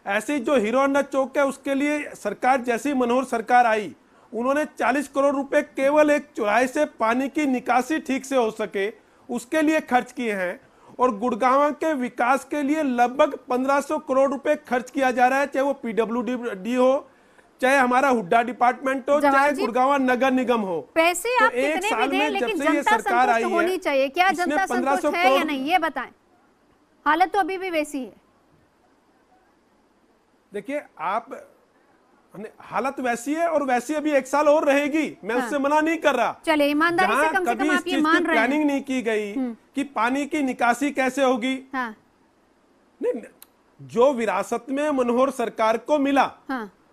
S16: ऐसी जो हीरो होंडा चौक है, उसके लिए सरकार जैसी मनोहर सरकार आई, उन्होंने 40 करोड़ रुपए केवल एक चौराहे से पानी की निकासी ठीक से हो सके उसके लिए खर्च किए हैं। और गुड़गांव के विकास के लिए लगभग 1500 करोड़ रुपए खर्च किया जा रहा है, चाहे वो पीडब्ल्यूडी हो, चाहे हमारा हुड्डा डिपार्टमेंट हो, चाहे गुड़गांव नगर निगम हो।
S1: पैसे आप कितने भी दें, लेकिन जनता संतुष्ट होनी चाहिए। क्या जनता संतुष्ट है या नहीं, ये बताएं। हालत तो अभी भी वैसी है।
S16: देखिए, आप हालत वैसी है और वैसी अभी 1 साल और रहेगी, मैं उससे मना नहीं कर रहा।
S1: चले ईमानदारी से कम से कम आप ये मान रहे हैं।
S16: प्लानिंग नहीं की गई कि पानी की निकासी कैसे होगी। नहीं, जो विरासत में मनोहर सरकार को मिला,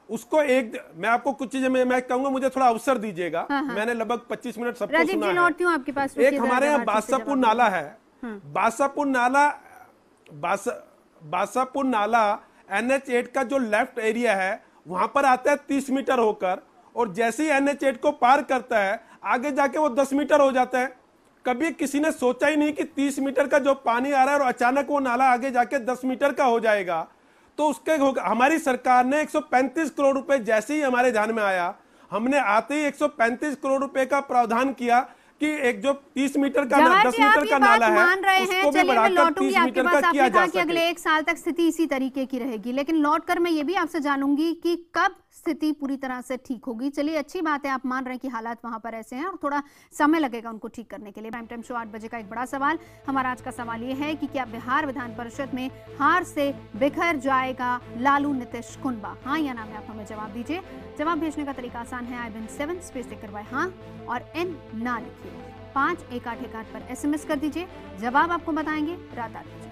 S16: उसको मैं आपको कुछ चीजें मैं कहूंगा, मुझे थोड़ा अवसर दीजिएगा। मैंने लगभग 25 मिनट सबको सुना है।
S1: आपके पास
S16: एक हमारे यहाँ बासापुर नाला है, बासापुर नाला NH8 का जो लेफ्ट एरिया है, वहां पर आता है 30 मीटर होकर, और जैसे ही NH8 को पार करता है, आगे जाके वो 10 मीटर हो जाता है। कभी किसी ने सोचा ही नहीं कि 30 मीटर का जो पानी आ रहा है और अचानक वो नाला आगे जाके 10 मीटर का हो जाएगा। तो उसके हमारी सरकार ने 135 करोड़ रुपए जैसे ही हमारे ध्यान में आया, हमने आते ही 135 करोड़ रुपए का प्रावधान किया कि एक जो 30 मीटर का 10 मीटर का नाला है उसको भी बढ़ाकर 30 मीटर का किया जा सके।
S1: अगले 1 साल तक स्थिति इसी तरीके की रहेगी, लेकिन लौटकर मैं ये भी आपसे जानूंगी कि कब स्थिति पूरी तरह से ठीक होगी। चलिए, अच्छी बात है, आप मान रहे हैं कि हालात वहां पर ऐसे हैं और थोड़ा समय लगेगा उनको ठीक करने के लिए। प्राइम टाइम शो 8 बजे का एक बड़ा सवाल, हमारा आज का सवाल ये है कि क्या बिहार विधान परिषद में हार से बिखर जाएगा लालू नीतीश कुनबा? हाँ या ना में आप हमें जवाब दीजिए। जवाब भेजने का तरीका आसान है, I-7 स्पेस देकर करवाए हाँ और N ना लिखिए, 5181 पर SMS कर दीजिए। जवाब आपको बताएंगे रात 8 बजे।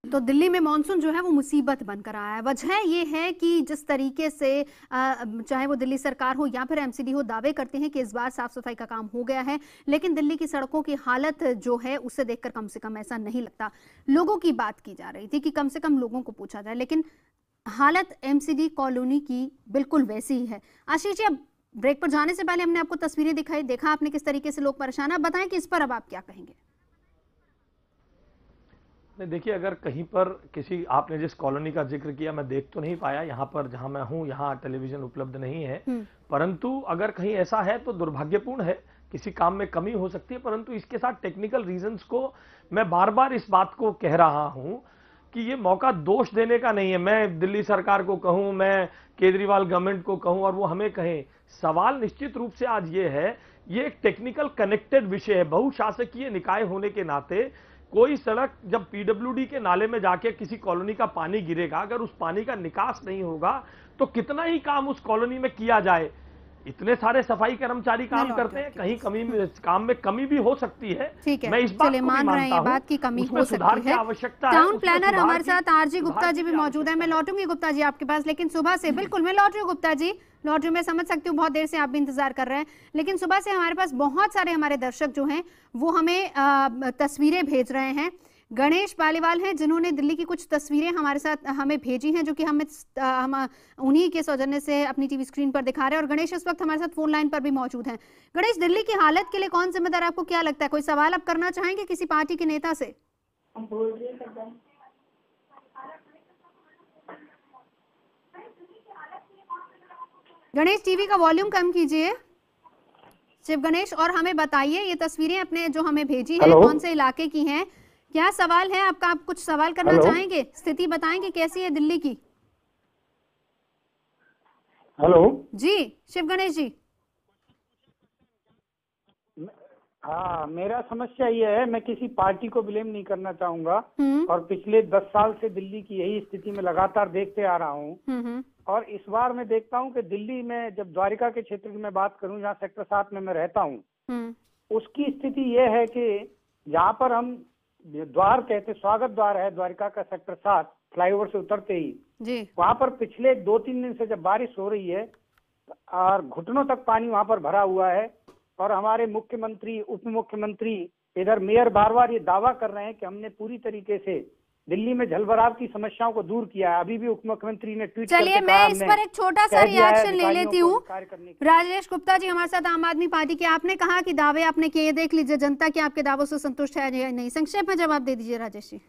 S1: तो दिल्ली में मॉनसून जो है वो मुसीबत बनकर आया है। वजह ये है कि जिस तरीके से चाहे वो दिल्ली सरकार हो या फिर एमसीडी हो, दावे करते हैं कि इस बार साफ सफाई का काम हो गया है, लेकिन दिल्ली की सड़कों की हालत जो है उसे देखकर कम से कम ऐसा नहीं लगता। लोगों की बात की जा रही थी कि कम से कम लोगों को पूछा जाए, लेकिन हालत एमसीडी कॉलोनी की बिल्कुल वैसी ही है। आशीष जी, अब ब्रेक पर जाने से पहले हमने आपको तस्वीरें दिखाई, देखा आपने किस तरीके से लोग परेशान है, बताएं कि इस पर अब आप क्या कहेंगे?
S10: नहीं, देखिए, अगर कहीं पर किसी, आपने जिस कॉलोनी का जिक्र किया मैं देख तो नहीं पाया, यहाँ पर जहां मैं हूं यहाँ टेलीविजन उपलब्ध नहीं है, परंतु अगर कहीं ऐसा है तो दुर्भाग्यपूर्ण है, किसी काम में कमी हो सकती है। परंतु इसके साथ टेक्निकल रीजंस को मैं बार बार इस बात को कह रहा हूं कि ये मौका दोष देने का नहीं है। मैं दिल्ली सरकार को कहूं, मैं केजरीवाल गवर्नमेंट को कहूं और वो हमें कहें, सवाल निश्चित रूप से आज ये है, ये एक टेक्निकल कनेक्टेड विषय है। बहुशासकीय निकाय होने के नाते कोई सड़क जब पीडब्ल्यूडी के नाले में जाके किसी कॉलोनी का पानी गिरेगा, अगर उस पानी का निकास नहीं होगा तो कितना ही काम उस कॉलोनी में किया जाए। इतने सारे सफाई कर्मचारी काम करते हैं, कहीं काम में कमी भी हो सकती है।
S1: ठीक है,
S10: मैं इस बात को
S1: मान रहे हैं बात की कमी हो सकती है।
S10: आवश्यकता
S1: टाउन प्लानर हमारे साथ आरजी गुप्ता जी भी मौजूद है। मैं लौटूंगी गुप्ता जी आपके पास, लेकिन सुबह से बिल्कुल मैं लौट रही हूँ गुप्ता जी, लौट रही हूँ। मैं समझ सकती हूँ बहुत देर से आप भी इंतजार कर रहे हैं, लेकिन सुबह से हमारे पास बहुत सारे हमारे दर्शक जो हैं वो हमें तस्वीरें भेज रहे हैं। गणेश पालीवाल हैं जिन्होंने दिल्ली की कुछ तस्वीरें हमारे साथ हमें भेजी हैं, जो कि हम उन्हीं के सौजन्य से अपनी टीवी स्क्रीन पर दिखा रहे हैं। और गणेश इस वक्त हमारे साथ फोन लाइन पर भी मौजूद हैं। गणेश, दिल्ली की हालत के लिए कौन जिम्मेदार, आपको क्या लगता है? कोई सवाल आप करना चाहेंगे किसी पार्टी के नेता से? गणेश, टीवी का वॉल्यूम कम कीजिए शिव गणेश, और हमें बताइए ये तस्वीरें अपने जो हमें भेजी हैं कौन से इलाके की हैं, क्या सवाल है आपका? आप कुछ सवाल करना चाहेंगे, स्थिति बताएंगे कैसी है दिल्ली की?
S17: हेलो
S1: जी शिव गणेश जी।
S17: हाँ, मेरा समस्या ये है, मैं किसी पार्टी को ब्लेम नहीं करना चाहूंगा और पिछले 10 साल से दिल्ली की यही स्थिति में लगातार देखते आ रहा हूँ। और इस बार मैं देखता हूँ कि दिल्ली में जब द्वारिका के क्षेत्र की मैं बात करूँ, जहाँ सेक्टर 7 में मैं रहता हूँ, उसकी स्थिति ये है कि जहाँ पर हम द्वार कहते, स्वागत द्वार है द्वारिका का सेक्टर 7, फ्लाईओवर से उतरते ही वहाँ पर पिछले 2-3 दिन से जब बारिश हो रही है और घुटनों तक पानी वहाँ पर भरा हुआ है। और हमारे मुख्यमंत्री, उप मुख्यमंत्री, इधर मेयर बार बार ये दावा कर रहे हैं कि हमने पूरी तरीके से दिल्ली में जलभराव की समस्याओं को दूर किया है। अभी भी उप मुख्यमंत्री ने ट्वीट करके
S1: चलिए मैं इस पर एक छोटा सा रिएक्शन ले लेती हूँ। राजेश गुप्ता जी हमारे साथ आम आदमी पार्टी के, आपने कहा कि दावे आपने किए, देख लीजिए जनता की आपके दावों से संतुष्ट है या नहीं, संक्षेप में जवाब दे दीजिए राजेश जी।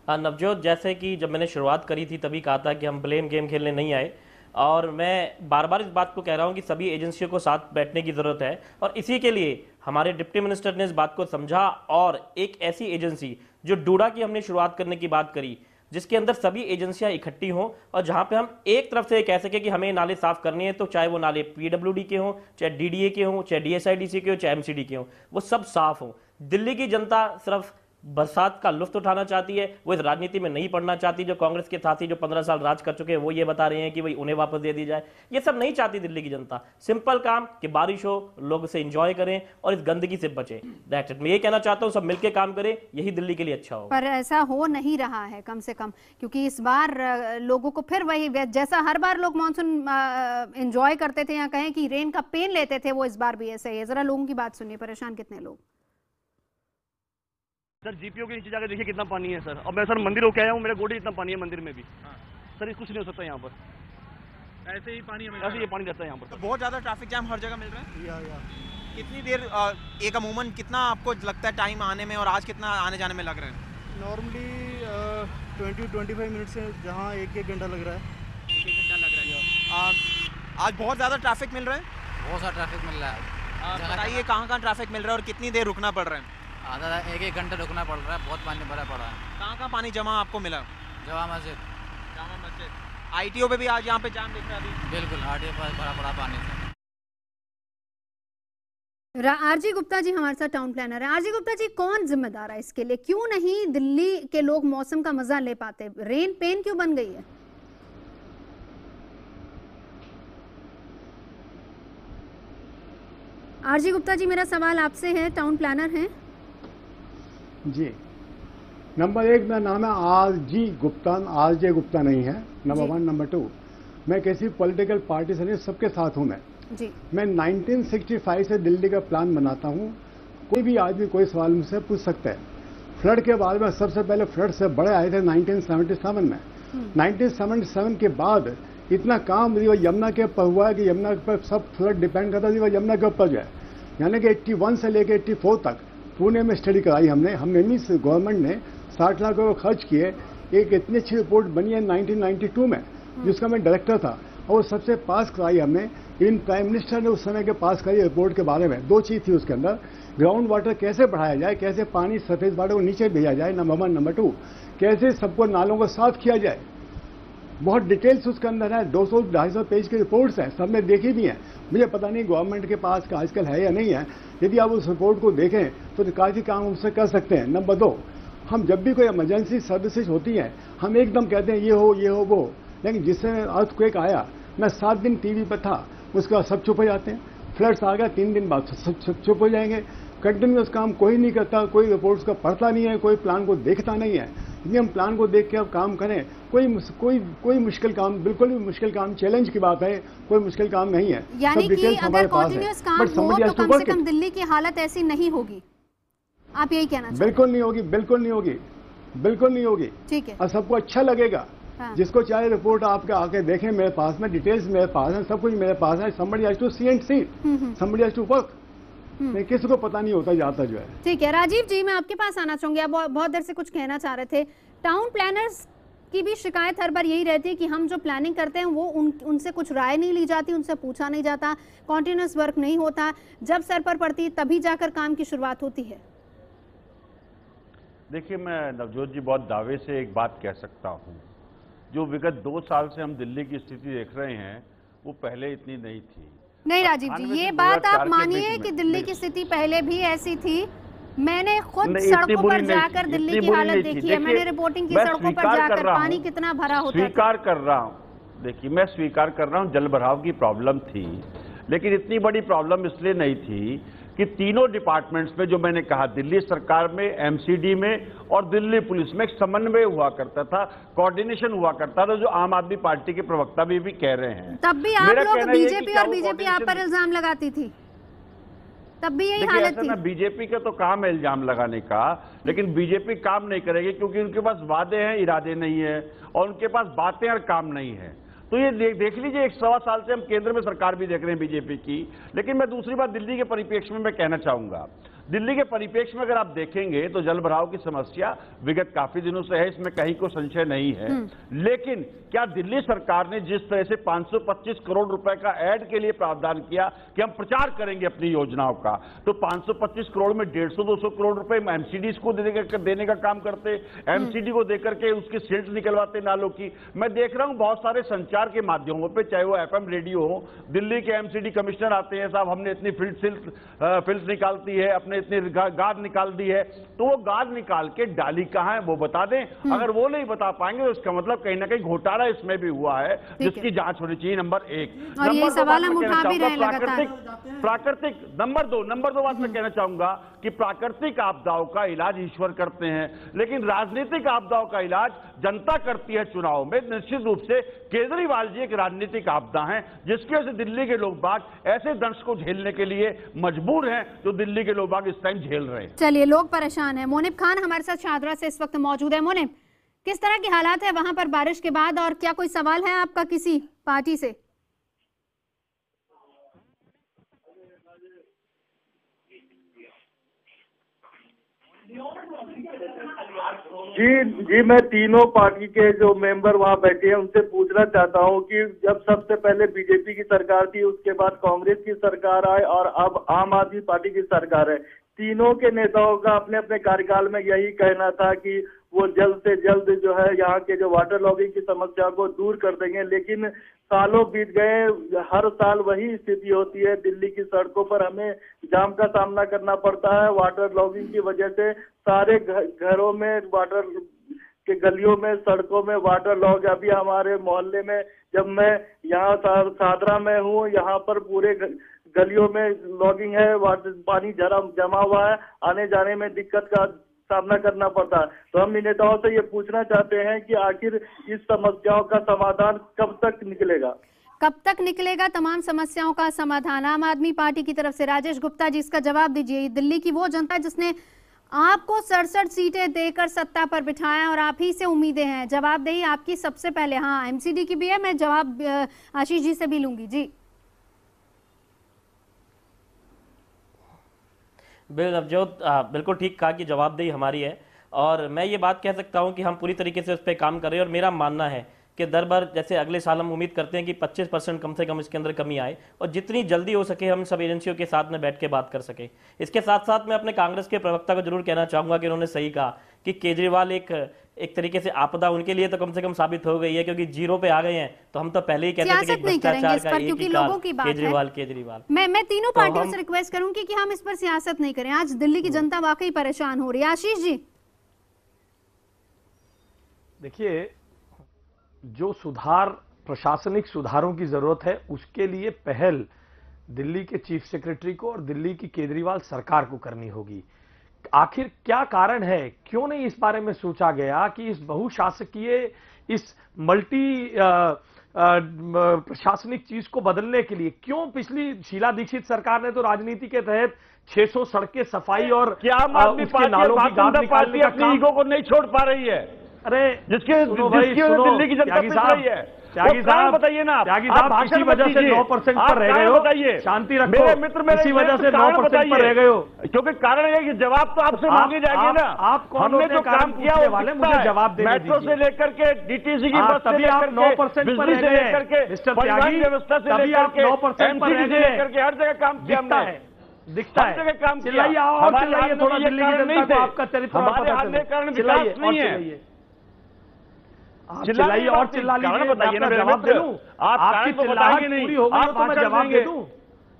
S11: नवजोत, जैसे कि जब मैंने शुरुआत करी थी तभी कहा था कि हम ब्लेम गेम खेलने नहीं आए, और मैं बार बार इस बात को कह रहा हूं कि सभी एजेंसियों को साथ बैठने की जरूरत है। और इसी के लिए हमारे डिप्टी मिनिस्टर ने इस बात को समझा और एक ऐसी एजेंसी जो डूडा की हमने शुरुआत करने की बात करी, जिसके अंदर सभी एजेंसियां इकट्ठी हों और जहां पे हम एक तरफ से कह सके कि हमें नाले साफ करने हैं, तो चाहे वो नाले पीडब्ल्यूडी के हों, चाहे डीडीए के हों, चाहे डीएसआईडीसी के हों, चाहे एमसीडी के हों, वो सब साफ हों। दिल्ली की जनता सिर्फ बरसात का लुत्फ उठाना चाहती है, वो इस राजनीति में नहीं पड़ना चाहती। जो कांग्रेस के साथी जो 15 साल राज कर चुके हैं वो ये बता रहे हैं कि भाई उन्हें वापस दे दी जाए, ये सब नहीं चाहती दिल्ली की जनता। सिंपल काम कि बारिश हो, लोग इसे एंजॉय करें और इस गंदगी से बचें। That's it. मैं ये कहना चाहता हूँ सब मिलकर काम करें, यही दिल्ली के लिए अच्छा हो।
S1: पर ऐसा हो नहीं रहा है कम से कम, क्योंकि इस बार लोगों को फिर वही, जैसा हर बार लोग मानसून एंजॉय करते थे या कहें कि रेन का पेन लेते थे, वो इस बार भी ऐसा ही है। जरा लोगों की बात सुनिए, परेशान कितने लोग।
S18: सर जीपीओ के नीचे जाकर देखिए कितना पानी है सर। अब मैं सर मंदिर होके आया हूँ, मेरे गोडी इतना पानी है मंदिर में भी। सर कुछ नहीं हो सकता यहाँ पर,
S3: ऐसे ही पानी
S18: ऐसे ये पानी रहता है यहाँ पर।
S6: बहुत ज्यादा ट्रैफिक जैम हर जगह मिल रहा है। कितनी देर एक अमूमन कितना आपको लगता है टाइम आने में, और आज कितना आने जाने में लग रहा है?
S4: नॉर्मली 20-25 मिनट से जहाँ एक घंटा लग रहा है।
S6: 1 घंटा लग रहा है। आज बहुत ज़्यादा ट्रैफिक मिल रहा है।
S5: बहुत सारा ट्रैफिक मिल रहा है।
S6: बताइए कहाँ ट्रैफिक मिल रहा है और कितनी देर रुकना पड़ रहा है?
S5: आधा 1 घंटा रुकना पड़ रहा है, बहुत पानी भरा पड़ा है।
S6: कहाँ पानी जमा आपको मिला?
S5: जामा मस्जिद।
S6: जामा मस्जिद। आईटीओ पे भी आज यहाँ पे जाम दिख रहा है अभी?
S5: बिल्कुल, आईटीओ पर भरा पड़ा पानी से।
S1: आरजी गुप्ता जी हमारे साथ टाउन प्लानर है। आरजी गुप्ता जी, कौन जिम्मेदार है इसके लिए? क्यों नहीं दिल्ली के लोग मौसम का मजा ले पाते? रेन पेन क्यों बन गई है? आरजी गुप्ता जी, मेरा सवाल आपसे है, टाउन प्लानर हैं
S19: जी। नंबर 1, मेरा नाम है आरजी गुप्ता, आरजे गुप्ता नहीं है, नंबर 1। नंबर 2, मैं किसी पॉलिटिकल पार्टी से नहीं, सबके साथ हूं मैं
S1: जी।
S19: मैं 1965 से दिल्ली का प्लान बनाता हूं। कोई भी आदमी कोई सवाल मुझसे पूछ सकता है। फ्लड के बारे में सबसे पहले फ्लड से बड़े आए थे 1977 में। 1977 के बाद इतना काम यमुना के ऊपर हुआ है कि यमुना पर सब फ्लड डिपेंड करता है यमुना के ऊपर जो है, यानी कि 81 से लेकर 84 तक पुणे में स्टडी कराई हमने नहीं, गवर्नमेंट ने 60 लाख रुपये खर्च किए। एक इतनी अच्छी रिपोर्ट बनी है 1992 में, जिसका मैं डायरेक्टर था, और सबसे पास कराई हमने। इन प्राइम मिनिस्टर ने उस समय के पास कराई रिपोर्ट के बारे में। 2 चीज थी उसके अंदर, ग्राउंड वाटर कैसे बढ़ाया जाए, कैसे पानी सरफेस वाटर को नीचे भेजा जाए, नंबर 1। नंबर 2, कैसे सबको नालों को साफ किया जाए। बहुत डिटेल्स उसके अंदर है, 200-250 पेज की रिपोर्ट्स हैं, सबने देखी भी हैं। मुझे पता नहीं गवर्नमेंट के पास आजकल है या नहीं है। यदि आप उस रिपोर्ट को देखें तो काफी काम उससे कर सकते हैं। नंबर 2, हम जब भी कोई इमरजेंसी सर्विसेज होती हैं, हम एकदम कहते हैं ये हो वो, लेकिन जिससे अर्थक्वेक आया, मैं 7 दिन टीवी पर था, उसके बाद सब चुप हो जाते हैं। फ्लड्स आ गया, 3 दिन बाद सब चुप हो जाएंगे। कंटिन्यूस काम कोई नहीं करता, कोई रिपोर्ट्स का पढ़ता नहीं है, कोई प्लान को देखता नहीं है। यदि हम प्लान को देख के अब काम करें, कोई मुश्किल काम, बिल्कुल भी मुश्किल काम, चैलेंज की बात है, कोई मुश्किल काम नहीं है।
S1: यानी कि अगर कंटिन्यूस काम हो तो कम से कम दिल्ली की हालत ऐसी नहीं होगी, आप यही कहना चाहते हैं?
S19: बिल्कुल नहीं होगी, बिल्कुल नहीं होगी, बिल्कुल नहीं होगी।
S1: ठीक है,
S19: और सबको अच्छा लगेगा। हाँ। जिसको चाहे रिपोर्ट आपके आके देखें, मेरे पास में डिटेल्स मेरे पास है, सब कुछ मेरे पास है। somebody has to see and see, somebody has to work। किसी को पता नहीं होता जाता जो है।
S1: ठीक है, राजीव जी मैं आपके पास आना चाहूंगी। आप बहुत देर से कुछ कहना चाह रहे थे। टाउन प्लानर्स की भी शिकायत हर बार यही रहती है कि हम जो प्लानिंग करते हैं वो उनसे कुछ राय नहीं ली जाती, उनसे पूछा नहीं जाता, कॉन्टिन्यूस वर्क नहीं होता, जब सर पर पड़ती तभी जाकर काम की शुरुआत होती है।
S13: देखिए, मैं नवजोत जी बहुत दावे से एक बात कह सकता हूं, जो विगत 2 साल से हम दिल्ली की स्थिति देख रहे हैं वो पहले इतनी नहीं थी।
S1: नहीं राजीव जी, ये बात आप मानिए कि दिल्ली की स्थिति पहले भी ऐसी थी। मैंने खुद सड़कों पर जाकर दिल्ली की हालत देखी है, मैंने रिपोर्टिंग की सड़कों पर जाकर पानी कितना भरा होता है।
S13: स्वीकार कर रहा हूँ, देखिए मैं स्वीकार कर रहा हूँ जल भराव की प्रॉब्लम थी, लेकिन इतनी बड़ी प्रॉब्लम इसलिए नहीं थी कि तीनों डिपार्टमेंट्स में, जो मैंने कहा, दिल्ली सरकार में, एमसीडी में और दिल्ली पुलिस में एक समन्वय हुआ करता था, कोऑर्डिनेशन हुआ करता था, जो आम आदमी पार्टी के प्रवक्ता भी कह रहे हैं।
S1: तब भी आप लोग बीजेपी और बीजेपी आप पर इल्जाम लगाती थी, तब भी यही हालत थी।
S13: बीजेपी का तो काम है इल्जाम लगाने का, लेकिन बीजेपी काम नहीं करेगी क्योंकि उनके पास वादे हैं, इरादे नहीं है, और उनके पास बातें और काम नहीं है। तो ये देख लीजिए, 1.25 साल से हम केंद्र में सरकार भी देख रहे हैं बीजेपी की। लेकिन मैं दूसरी बात दिल्ली के परिप्रेक्ष्य में मैं कहना चाहूंगा, दिल्ली के परिप्रेक्ष्य में अगर आप देखेंगे तो जल भराव की समस्या विगत काफी दिनों से है, इसमें कहीं कोई संशय नहीं है। लेकिन क्या दिल्ली सरकार ने जिस तरह से 525 करोड़ रुपए का ऐड के लिए प्रावधान किया कि हम प्रचार करेंगे अपनी योजनाओं का, तो 525 करोड़ में 150-200 करोड़ रुपए एमसीडीज को देने का काम करते, एमसीडी को देकर के उसकी सिल्ट निकलवाते नालों की। मैं देख रहा हूं बहुत सारे संचार के माध्यमों पर, चाहे वो FM रेडियो हो, दिल्ली के एमसीडी कमिश्नर आते हैं, साहब हमने इतनी फिल्ट निकालती है, अपने इतनी गाद निकाल दी है, तो वो गाद निकाल के डाली कहां है वो बता दें। अगर वो नहीं बता पाएंगे तो इसका मतलब कहीं ना कहीं घोटाला इसमें भी हुआ है, जिसकी जांच होनी चाहिए। नंबर 1। नंबर 2 बात मैं कहना चाहूंगा कि प्राकृतिक आपदाओं का इलाज ईश्वर करते हैं, लेकिन राजनीतिक आपदाओं का इलाज जनता करती है चुनाव में। निश्चित रूप से केजरीवाल जी एक राजनीतिक आपदा हैं, जिसकी वजह से दिल्ली के लोग बाग ऐसे दंश को झेलने के लिए मजबूर हैं, जो दिल्ली के लोग बाग दबाव इस टाइम झेल रहे हैं।
S1: चलिए, लोग परेशान हैं। मोनिब खान हमारे साथ शाहदरा से इस वक्त मौजूद है। मोनिब, किस तरह के हालात है वहां पर बारिश के बाद, और क्या कोई सवाल है आपका किसी पार्टी से?
S20: जी, मैं तीनों पार्टी के जो मेंबर वहाँ बैठे हैं उनसे पूछना चाहता हूँ कि जब सबसे पहले बीजेपी की सरकार थी, उसके बाद कांग्रेस की सरकार आए और अब आम आदमी पार्टी की सरकार है, तीनों के नेताओं का अपने अपने कार्यकाल में यही कहना था कि वो जल्द से जल्द जो है यहाँ के जो वाटर लॉगिंग की समस्या को दूर कर देंगे, लेकिन सालों बीत गए, हर साल वही स्थिति होती है। दिल्ली की सड़कों पर हमें जाम का सामना करना पड़ता है वाटर लॉगिंग की वजह से। सारे घरों में वाटर के गलियों में, सड़कों में वाटर लॉग। अभी हमारे मोहल्ले में, जब मैं यहाँ शाहदरा में हूँ, यहाँ पर पूरे गलियों में लॉगिंग है, वाटर पानी जमा हुआ है, आने जाने में दिक्कत का सामना करना पड़ता है। तो हम नेताओं से ये पूछना चाहते हैं कि आखिर इस समस्याओं का समाधान कब तक निकलेगा?
S1: कब तक निकलेगा तमाम समस्याओं का समाधान? आम आदमी पार्टी की तरफ से राजेश गुप्ता जी, इसका जवाब दीजिए। दिल्ली की वो जनता जिसने आपको 67 सीटें देकर सत्ता पर बिठाया और आप ही से उम्मीदें हैं, जवाबदेही आपकी सबसे पहले। हाँ, एमसीडी की भी है, मैं जवाब आशीष जी से भी लूंगी। जी
S11: नवजोत, बिल्कुल ठीक कहा कि जवाबदेही हमारी है, और मैं ये बात कह सकता हूं कि हम पूरी तरीके से उस पर काम कर रहे हैं। और मेरा मानना है कि दर बार जैसे अगले साल हम उम्मीद करते हैं कि 25% कम से कम इसके अंदर कमी आए, और जितनी जल्दी हो सके हम सब एजेंसियों के साथ में बैठ के बात कर सके। इसके साथ साथ मैं अपने कांग्रेस के प्रवक्ता को जरूर कहना चाहूंगा कि उन्होंने सही कहा कि केजरीवाल एक तरीके से आपदा उनके लिए तो कम से कम साबित हो गई है, क्योंकि जीरो पे आ गए हैं। तो हम तो पहले ही कहते थे कि भ्रष्टाचार का एक ही काल केजरीवाल।
S1: मैं तीनों पार्टियों से रिक्वेस्ट करूंगी कि हम इस पर सियासत नहीं करें। आज दिल्ली की जनता वाकई परेशान हो रही है। आशीष जी,
S10: देखिए, जो सुधार, प्रशासनिक सुधारों की जरूरत है, उसके लिए पहल दिल्ली के चीफ सेक्रेटरी को और दिल्ली की केजरीवाल सरकार को करनी होगी। आखिर क्या कारण है, क्यों नहीं इस बारे में सोचा गया कि इस बहुशासकीय, इस मल्टी प्रशासनिक चीज को बदलने के लिए क्यों पिछली शीला दीक्षित सरकार ने तो राजनीति के तहत 600 सड़कें सफाई और
S13: क्या आम आदमी पार्टी अपनी ईगो को नहीं छोड़ पा रही है?
S10: अरे
S13: जिसकी दिल्ली की जनता पिस रही है,
S10: त्यागी साहब
S13: बताइए ना।
S10: त्यागी साहब, किसी वजह से 9% पर रह गए हो, बताइए। शांति रखो।
S13: मेरे मित्र,
S10: इसी वजह से 9% पर रह गए हो,
S13: क्योंकि कारण है कि जवाब तो आपसे मांगे जाएंगे ना। हमने जो काम किया
S10: वाले मुझे जवाब देने दीजिए।
S13: मेट्रो से लेकर के डीटीसी की बस
S10: तभी आप 9% पर रह गए मिस्टर त्यागी,
S13: व्यवस्था से
S10: तभी आप 9% पर रह गए।
S13: हर जगह काम किया हमने,
S10: दिखता है।
S13: काम
S10: चिल्लाइए और चिल्लाइए थोड़ा, दिल्ली की जनता को आपका चरित्र
S13: हमारे हारने के कारण विकास नहीं है।
S10: चिल्लाइए और चिल्ला लीजिए, बताइए ना, जवाब दे दूं। आपकी चिल्लाहट पूरी हो गई तो मैं जवाब दे दूं।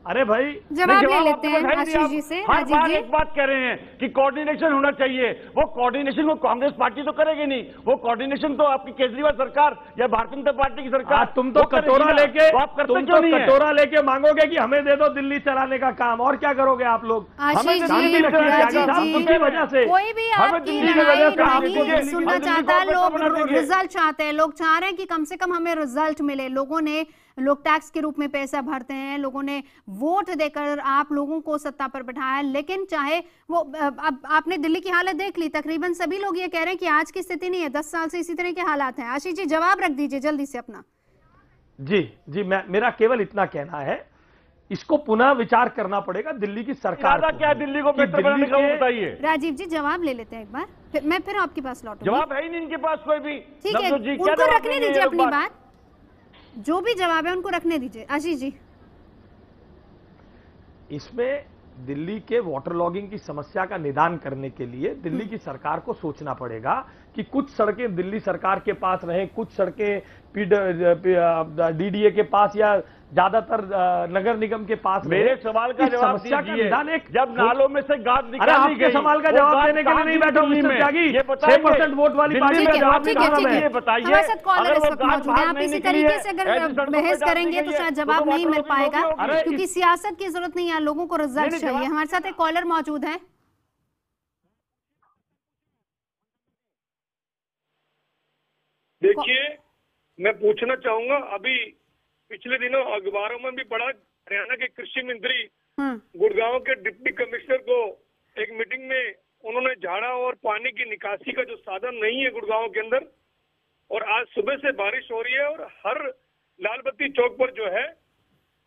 S10: अरे भाई,
S1: जवाब ले लेते हैं आशीष जी से। राजीव जी,
S13: एक बात कह रहे हैं कि कोऑर्डिनेशन होना चाहिए। वो कोऑर्डिनेशन को कांग्रेस पार्टी तो करेगी नहीं, वो कोऑर्डिनेशन तो आपकी केजरीवाल सरकार या भारतीय जनता पार्टी की सरकार।
S10: तुम तो कटोरा लेके मांगोगे कि हमें दे दो दिल्ली चलाने का काम, और क्या करोगे आप लोग?
S1: आशीष जी,
S10: वजह से
S1: कोई भी आपकी लड़ाई नहीं सुनना चाहता। लोग रिजल्ट चाहते हैं, लोग चाह रहे हैं कि कम से कम हमें रिजल्ट मिले। लोग टैक्स के रूप में पैसा भरते हैं, लोगों ने वोट देकर आप लोगों को सत्ता पर बैठाया, लेकिन चाहे वो अब आपने दिल्ली की हालत देख ली। तकरीबन सभी लोग ये कह रहे हैं कि आज की स्थिति नहीं है, 10 साल से इसी तरह के हालात हैं। आशीष जी, जवाब रख दीजिए जल्दी से अपना।
S10: जी, मेरा केवल इतना कहना है, इसको पुनः विचार करना पड़ेगा दिल्ली की सरकार को।
S13: क्या दिल्ली को बेहतर बनाने का बताइए।
S1: राजीव जी, जवाब ले लेते हैं एक बार, मैं फिर आपके पास लौटूंगी।
S13: जवाब है ही नहीं इनके पास कोई भी।
S1: ठीक है, उनको रखने दीजिए अपनी बात, जो भी जवाब है उनको रखने दीजिए। आशीष जी,
S10: इसमें दिल्ली के वाटर लॉगिंग की समस्या का निदान करने के लिए दिल्ली की सरकार को सोचना पड़ेगा कि कुछ सड़कें दिल्ली सरकार के पास रहे, कुछ सड़कें डीडीए के पास या ज्यादातर नगर निगम के पास।
S13: मेरे सवाल का जवाब दीजिए। जब नालों में से गाद निकाली गई,
S10: आपके सवाल का जवाब देने के लिए नहीं बैठा मिस्टर त्यागी। 6% वोट वाली पार्टी में जवाब निकाला मैं।
S1: हमारे साथ कॉलर इस वक्त मौजूद है। आप इसी तरीके से अगर बहस करेंगे तो शायद जवाब नहीं मिल पाएगा, क्योंकि सियासत की जरूरत नहीं है, लोगों को रिजल्ट चाहिए। हमारे साथ एक कॉलर मौजूद है।
S21: देखिए, मैं पूछना चाहूंगा, अभी पिछले दिनों अखबारों में भी पढ़ा, हरियाणा के कृषि मंत्री गुड़गांव के डिप्टी कमिश्नर को एक मीटिंग में उन्होंने झाड़ा और पानी की निकासी का जो साधन नहीं है गुड़गांव के अंदर, और आज सुबह से बारिश हो रही है और हर लाल बत्ती चौक पर जो है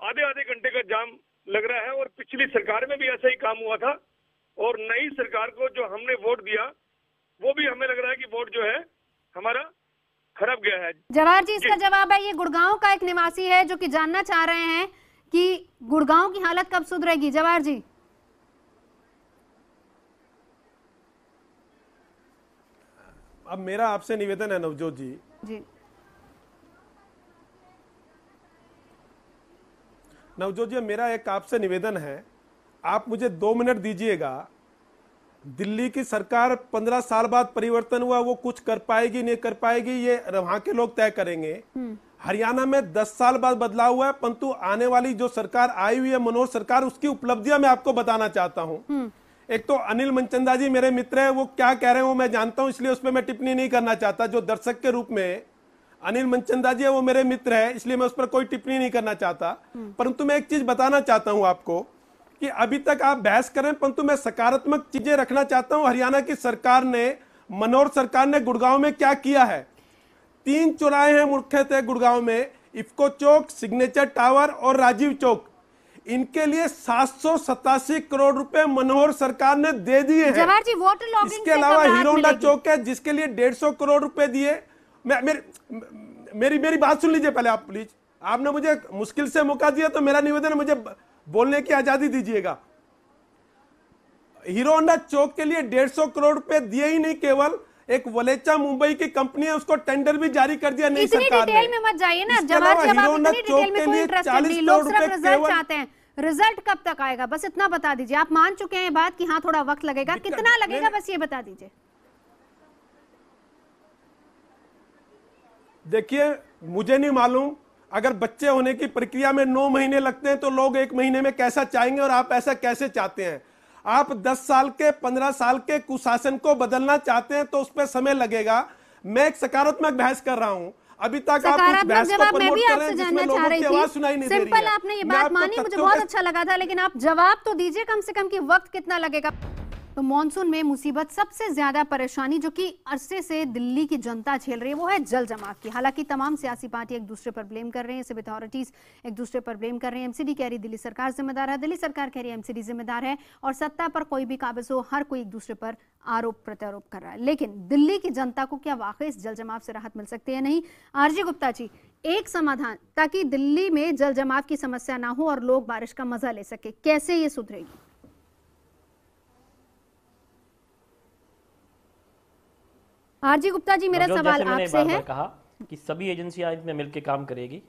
S21: आधे आधे घंटे का जाम लग रहा है। और पिछली सरकार में भी ऐसा ही काम हुआ था, और नई सरकार को जो हमने वोट दिया वो भी हमें लग रहा है कि वोट जो है हमारा खराब गया है।
S1: जवाहर जी, इसका जवाब है, ये गुड़गांव का एक निवासी है जो कि जानना चाह रहे हैं कि गुड़गांव की हालत कब सुधरेगी। जवाहर जी,
S16: अब मेरा आपसे निवेदन है नवजोत जी, नवजोत जी मेरा एक आपसे निवेदन है, आप मुझे 2 मिनट दीजिएगा। दिल्ली की सरकार 15 साल बाद परिवर्तन हुआ, वो कुछ कर पाएगी नहीं कर पाएगी ये वहां के लोग तय करेंगे। हरियाणा में 10 साल बाद बदलाव हुआ है, परंतु आने वाली जो सरकार आई हुई है मनोहर सरकार, उसकी उपलब्धियां मैं आपको बताना चाहता हूं। एक तो अनिल मनचंदा जी मेरे मित्र हैं, वो क्या कह रहे हैं वो मैं जानता हूं, इसलिए उस पर मैं टिप्पणी नहीं करना चाहता। जो दर्शक के रूप में अनिल मनचंदा जी है वो मेरे मित्र है, इसलिए मैं उस पर कोई टिप्पणी नहीं करना चाहता। परंतु मैं एक चीज बताना चाहता हूं आपको कि अभी तक आप बहस करें, परंतु मैं सकारात्मक चीजें रखना चाहता हूं। हरियाणा की सरकार ने, मनोहर सरकार ने गुड़गांव में क्या किया है। 3 चौराहे हैं मुख्यतः गुड़गांव में, इफ्को चौक, सिग्नेचर टावर और राजीव चौक। इनके लिए 787 करोड़ रुपए मनोहर सरकार ने दे दिए हैं।
S1: जवाहर जी, वाटर लॉगिंग
S16: इसके अलावा हीरो होंडा चौक है जिसके लिए 150 करोड़ रुपए दिए। मेरी बात सुन लीजिए पहले आप प्लीज। आपने मुझे मुश्किल से मौका दिया तो मेरा निवेदन है मुझे बोलने की आजादी दीजिएगा। हीरो होंडा चौक के लिए 150 करोड़ रुपए दिए ही नहीं, केवल एक वलेचा मुंबई की कंपनी है, उसको टेंडर भी जारी कर दिया नई सरकार ने।
S1: डिटेल में मत जाइए ना जवाहर जी, आप इतनी डिटेल में कोई इंटरेस्ट नहीं। लोग सिर्फ रिजल्ट चाहते हैं, रिजल्ट कब तक आएगा बस इतना बता दीजिए। आप मान चुके हैं बात कि हाँ थोड़ा वक्त लगेगा, कितना लगेगा बस ये बता दीजिए।
S16: देखिए मुझे नहीं मालूम, अगर बच्चे होने की प्रक्रिया में 9 महीने लगते हैं तो लोग 1 महीने में कैसा चाहेंगे, और आप ऐसा कैसे चाहते हैं। आप 10 साल के 15 साल के कुशासन को बदलना चाहते हैं तो उस पर समय लगेगा। मैं एक सकारात्मक बहस कर रहा हूं, अभी तक आप उस बहस को प्रमोट कर रहे हैं जिसमें लोगों की आवाज सुनाई नहीं दे रही है।
S1: सिंपल आपने ये बात मानी, मुझे बहुत अच्छा लगा था, लेकिन आप जवाब तो दीजिए कम से कम कि वक्त कितना लगेगा। तो मॉनसून में मुसीबत, सबसे ज्यादा परेशानी जो कि अरसे से दिल्ली की जनता झेल रही है वो है जल जमाव की। हालांकि तमाम सियासी पार्टी एक दूसरे पर ब्लेम कर रहे हैं, सिविल अथॉरिटीज एक दूसरे पर ब्लेम कर रहे हैं। एमसीडी कह रही दिल्ली सरकार जिम्मेदार है, दिल्ली सरकार कह रही है एमसीडी जिम्मेदार है, और सत्ता पर कोई भी काबिज हो हर कोई एक दूसरे पर आरोप प्रत्यारोप कर रहा है। लेकिन दिल्ली की जनता को क्या वाकई इस जल जमाव से राहत मिल सकती है? नहीं। आरजी गुप्ता जी, एक समाधान ताकि दिल्ली में जल जमाव की समस्या ना हो और लोग बारिश का मजा ले सके, कैसे ये सुधरेगी? आरजी गुप्ता जी, मेरा सवाल आपसे है।
S11: कहा कि सभी एजेंसियां इसमें मिलकर काम करेगी।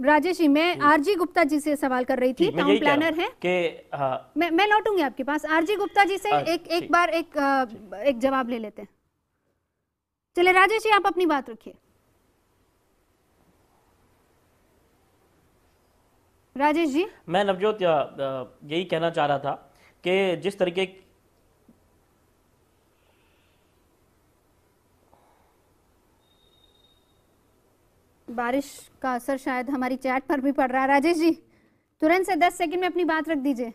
S1: राजेश जी, मैं आरजी गुप्ता जी से सवाल कर रही थी, टाउन प्लानर है कि मैं लौटूंगी आपके पास। आरजी गुप्ता जी से एक बार एक जवाब ले लेते हैं। चले राजेश जी, आप अपनी बात रखिए। राजेश जी,
S11: मैं नवजोत यही कहना चाह रहा था कि जिस तरीके
S1: बारिश का असर शायद हमारी चैट पर भी पड़ रहा है। राजेश जी, तुरंत से 10 सेकंड में अपनी बात रख दीजिए।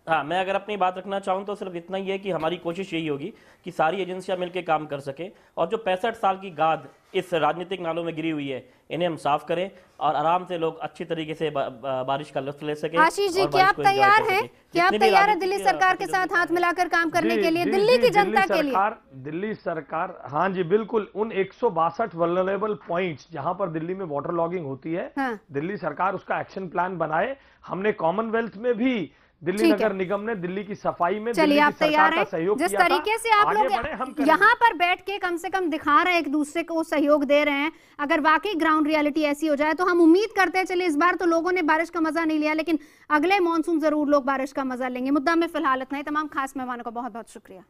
S11: मैं अगर अपनी बात रखना चाहूं तो सिर्फ इतना ही है कि हमारी कोशिश यही होगी कि सारी एजेंसियां मिलकर काम कर सके, और जो 65 साल की गाद इस राजनीतिक नालों में गिरी हुई है इन्हें हम साफ करें और आराम से लोग अच्छी तरीके से बारिश का लुत्फ ले सके।
S1: आशीष जी, क्या आप तैयार हैं? क्या आप तैयार हैं दिल्ली सरकार के साथ हाथ मिलाकर काम करने के लिए, दिल्ली की जनता के लिए?
S10: दिल्ली सरकार, हाँ जी बिल्कुल, उन 162 वल्नरेबल पॉइंट्स जहां पर दिल्ली में वाटर लॉगिंग होती है, दिल्ली सरकार उसका एक्शन प्लान बनाए। हमने कॉमनवेल्थ में भी दिल्ली नगर निगम ने दिल्ली की सफाई में दिल्ली की सरकार का सहयोग किया।
S1: जिस तरीके से आप लोग यहाँ पर बैठ के कम से कम दिखा रहे हैं, एक दूसरे को सहयोग दे रहे हैं, अगर वाकई ग्राउंड रियलिटी ऐसी हो जाए तो हम उम्मीद करते हैं, चलिए इस बार तो लोगों ने बारिश का मजा नहीं लिया, लेकिन अगले मॉनसून जरूर लोग बारिश का मजा लेंगे। मुद्दा में फिलहाल इतना ही। तमाम खास मेहमानों का बहुत बहुत शुक्रिया।